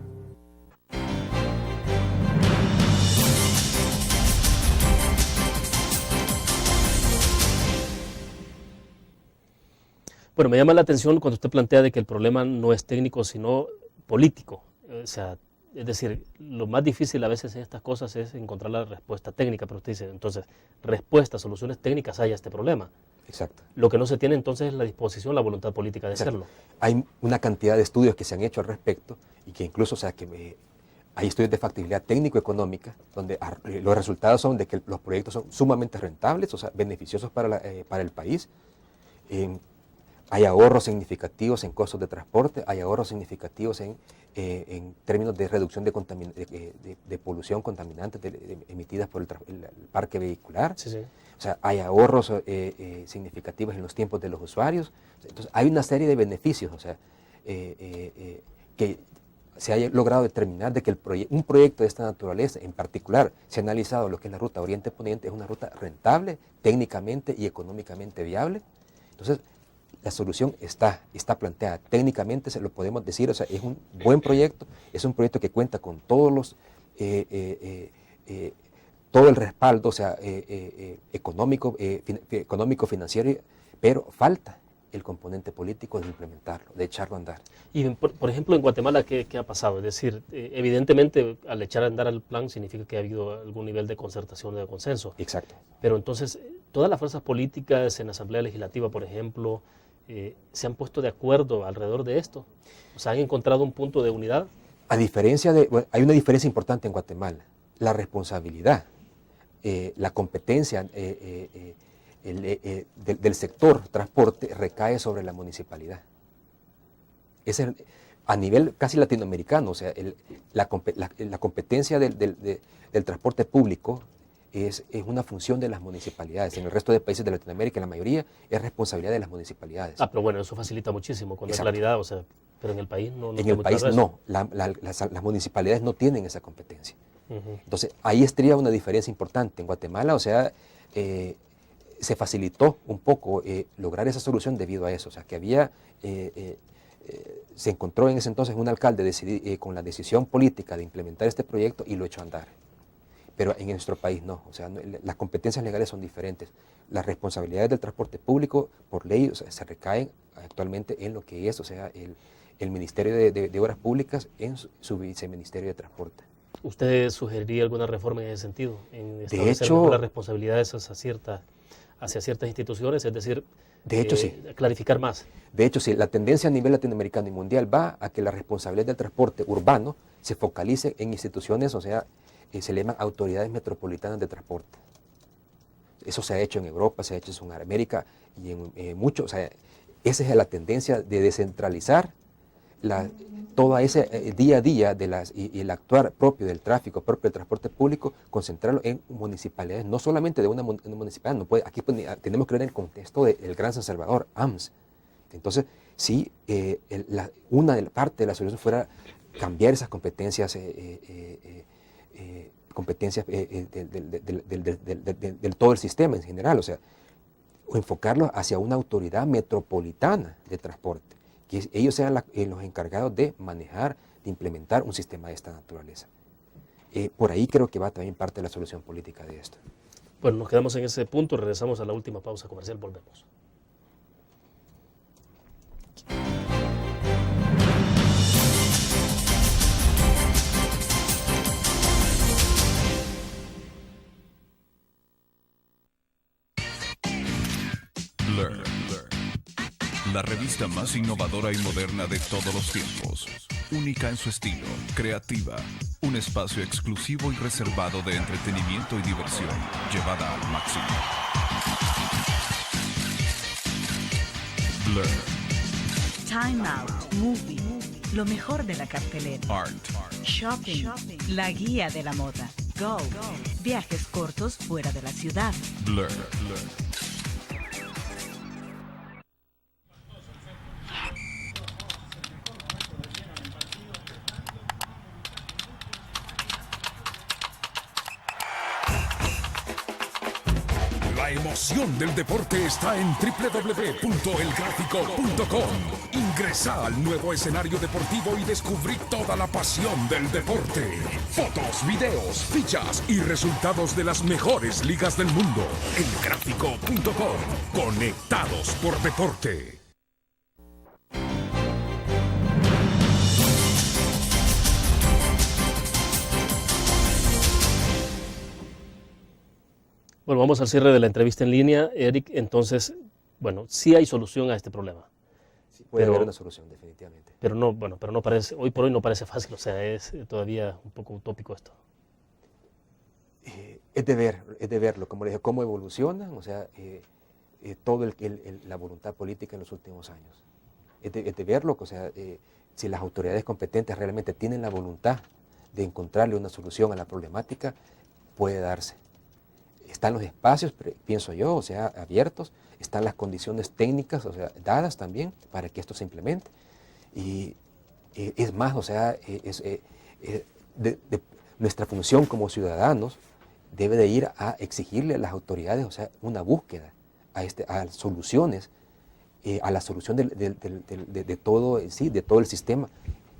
Bueno, me llama la atención cuando usted plantea de que el problema no es técnico, sino político. O sea, es decir, lo más difícil a veces en estas cosas es encontrar la respuesta técnica, pero usted dice, entonces, respuestas, soluciones técnicas hay a este problema. Exacto. Lo que no se tiene entonces es la disposición, la voluntad política de hacerlo. Hay una cantidad de estudios que se han hecho al respecto y que incluso, hay estudios de factibilidad técnico-económica, donde los resultados son de que los proyectos son sumamente rentables, o sea, beneficiosos para el país. Hay ahorros significativos en costos de transporte, hay ahorros significativos en términos de reducción de polución contaminante emitidas por el parque vehicular. Sí, sí. O sea, hay ahorros significativos en los tiempos de los usuarios. Entonces, hay una serie de beneficios, o sea, que se haya logrado determinar de que un proyecto de esta naturaleza, en particular, se ha analizado lo que es la ruta Oriente-Poniente, es una ruta rentable, técnicamente y económicamente viable. Entonces, la solución está planteada. Técnicamente se lo podemos decir, o sea, es un buen proyecto, es un proyecto que cuenta con todos todo el respaldo, o sea, económico, financiero, pero falta el componente político de implementarlo, de echarlo a andar. Y, por ejemplo, en Guatemala, ¿qué ha pasado? Es decir, evidentemente, al echar a andar el plan significa que ha habido algún nivel de concertación o de consenso. Exacto. Pero entonces, todas las fuerzas políticas en la Asamblea Legislativa, por ejemplo, ¿se han puesto de acuerdo alrededor de esto? O sea, ¿han encontrado un punto de unidad? Hay una diferencia importante en Guatemala. La responsabilidad, la competencia del sector transporte recae sobre la municipalidad. A nivel casi latinoamericano, o sea, la competencia del transporte público es una función de las municipalidades. En el resto de países de Latinoamérica, la mayoría es responsabilidad de las municipalidades. Pero bueno, eso facilita muchísimo con la claridad, o sea, pero en el país no. En el país no, las municipalidades no tienen esa competencia. Entonces, ahí estaría una diferencia importante. En Guatemala, o sea, se facilitó un poco lograr esa solución debido a eso. O sea, que había, se encontró en ese entonces un alcalde con la decisión política de implementar este proyecto y lo echó a andar. Pero en nuestro país no, o sea, las competencias legales son diferentes. Las responsabilidades del transporte público, por ley, o sea, se recaen actualmente en lo que es, o sea, el Ministerio de Obras Públicas en su viceministerio de Transporte. ¿Usted sugeriría alguna reforma en ese sentido? En establecer las responsabilidades hacia ciertas instituciones, es decir, sí. Clarificar más. De hecho, sí, la tendencia a nivel latinoamericano y mundial va a que la responsabilidad del transporte urbano se focalice en instituciones, o sea, se le llaman autoridades metropolitanas de transporte. Eso se ha hecho en Europa, se ha hecho en Sudamérica y en muchos, o sea, esa es la tendencia de descentralizar todo ese día a día y el actuar propio del tráfico, propio del transporte público, concentrarlo en municipalidades, no solamente de una municipalidad, aquí tenemos que ver en el contexto del Gran San Salvador, AMS. Entonces, sí, una parte de la solución fuera cambiar esas competencias del todo el sistema en general, o sea, enfocarlo hacia una autoridad metropolitana de transporte, que ellos sean los encargados de manejar, de implementar un sistema de esta naturaleza. Por ahí creo que va también parte de la solución política de esto. Bueno, nos quedamos en ese punto, regresamos a la última pausa comercial, volvemos. Learn. La revista más innovadora y moderna de todos los tiempos. Única en su estilo, creativa. Un espacio exclusivo y reservado de entretenimiento y diversión, llevada al máximo. Blur. Time Out, Movie, lo mejor de la cartelera. Art. Shopping, la guía de la moda. Go, viajes cortos fuera de la ciudad. Blur. La emoción del deporte está en www.elgráfico.com. Ingresa al nuevo escenario deportivo y descubrí toda la pasión del deporte. Fotos, videos, fichas y resultados de las mejores ligas del mundo. Elgráfico.com. Conectados por deporte. Bueno, vamos al cierre de la entrevista en línea. Eric, entonces, bueno, sí hay solución a este problema. Sí, puede haber una solución, definitivamente. Pero no, bueno, pero no parece, hoy por hoy no parece fácil, o sea, es todavía un poco utópico esto. Es de verlo, como le dije, cómo evolucionan, o sea, toda la voluntad política en los últimos años. Es de verlo, o sea, si las autoridades competentes realmente tienen la voluntad de encontrarle una solución a la problemática, puede darse. Están los espacios, pienso yo, o sea, abiertos, están las condiciones técnicas, o sea, dadas también para que esto se implemente. Y es más, o sea, nuestra función como ciudadanos debe de ir a exigirle a las autoridades, o sea, una búsqueda a soluciones, a la solución de todo, sí, de todo el sistema,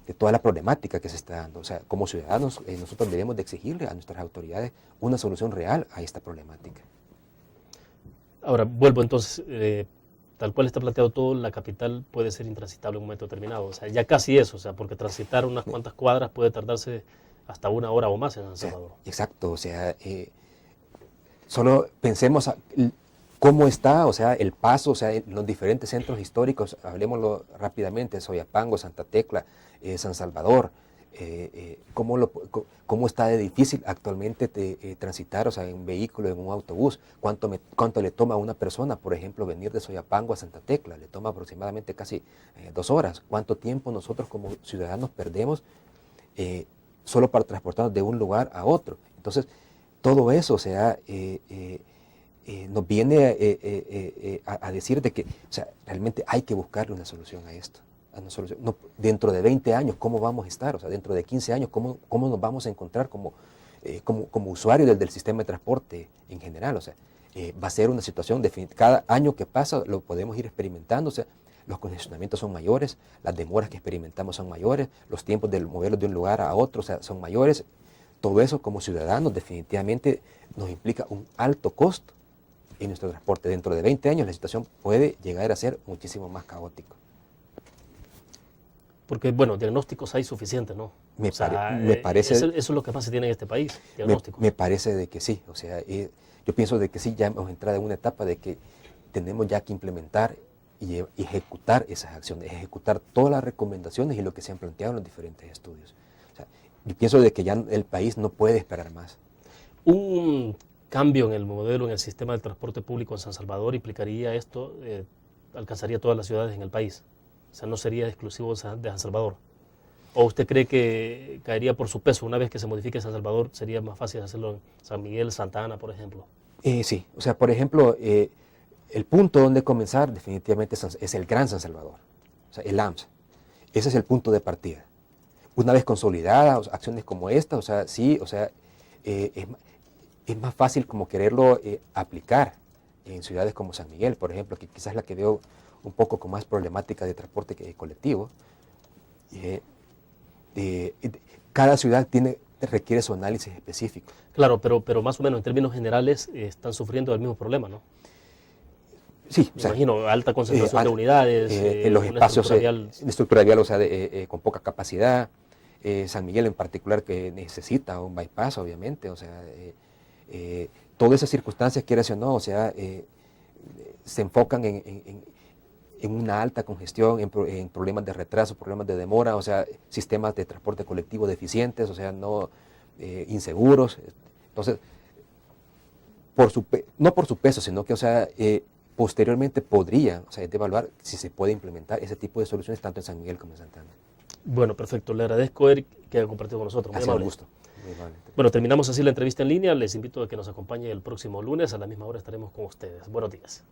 de toda la problemática que se está dando. O sea, como ciudadanos, nosotros debemos de exigirle a nuestras autoridades una solución real a esta problemática. Ahora, vuelvo entonces, tal cual está planteado todo, la capital puede ser intransitable en un momento determinado. O sea, ya casi eso, o sea, porque transitar unas cuantas cuadras puede tardarse hasta 1 hora o más en San Salvador. Exacto, o sea, solo pensemos cómo está, o sea, el paso, o sea, en los diferentes centros históricos, hablemoslo rápidamente, Soyapango, Santa Tecla, San Salvador, cómo está de difícil actualmente transitar, o sea, en un vehículo, en un autobús, cuánto le toma a una persona, por ejemplo, venir de Soyapango a Santa Tecla, le toma aproximadamente casi 2 horas. ¿Cuánto tiempo nosotros como ciudadanos perdemos solo para transportarnos de un lugar a otro? Entonces, todo eso, o sea, nos viene a decir de que, o sea, realmente hay que buscarle una solución a esto. No, dentro de 20 años, ¿cómo vamos a estar? O sea, dentro de 15 años, ¿cómo nos vamos a encontrar como usuarios del sistema de transporte en general? O sea, va a ser una situación definitiva. Cada año que pasa lo podemos ir experimentando, o sea, los congestionamientos son mayores, las demoras que experimentamos son mayores, los tiempos de moverlos de un lugar a otro, o sea, son mayores. Todo eso como ciudadanos definitivamente nos implica un alto costo en nuestro transporte. Dentro de 20 años la situación puede llegar a ser muchísimo más caótico. Porque, bueno, diagnósticos hay suficientes, ¿no? Me parece... Eso es lo que más se tiene en este país, diagnósticos. Me parece de que sí, o sea, yo pienso de que sí, ya hemos entrado en una etapa de que tenemos ya que implementar y ejecutar esas acciones, ejecutar todas las recomendaciones y lo que se han planteado en los diferentes estudios. O sea, yo pienso de que ya el país no puede esperar más. Un cambio en el modelo, en el sistema del transporte público en San Salvador implicaría esto, alcanzaría todas las ciudades en el país. O sea, no sería exclusivo de San Salvador. ¿O usted cree que caería por su peso? Una vez que se modifique San Salvador, sería más fácil hacerlo en San Miguel, Santa Ana, por ejemplo. Sí, o sea, por ejemplo, el punto donde comenzar definitivamente es el Gran San Salvador, o sea, el AMSA. Ese es el punto de partida. Una vez consolidadas acciones como esta, o sea, sí, o sea, es más fácil como quererlo aplicar en ciudades como San Miguel, por ejemplo, que quizás la que veo un poco con más problemática de transporte colectivo. Cada ciudad requiere su análisis específico. Claro, pero más o menos en términos generales están sufriendo del mismo problema, ¿no? Sí, me imagino, alta concentración de unidades, en los espacios estructura vial, o sea, con poca capacidad. San Miguel en particular, que necesita un bypass, obviamente, o sea, todas esas circunstancias, quieras o no, o sea, se enfocan en una alta congestión, en problemas de retraso, problemas de demora, o sea, sistemas de transporte colectivo deficientes, o sea, no inseguros. Entonces, no por su peso, sino que, o sea, posteriormente podría, o sea, evaluar si se puede implementar ese tipo de soluciones tanto en San Miguel como en Santa Ana. Bueno, perfecto. Le agradezco, Eric, que haya compartido con nosotros. Muy amable. Un gusto. Bueno, terminamos así la entrevista en línea. Les invito a que nos acompañe el próximo lunes. A la misma hora estaremos con ustedes. Buenos días.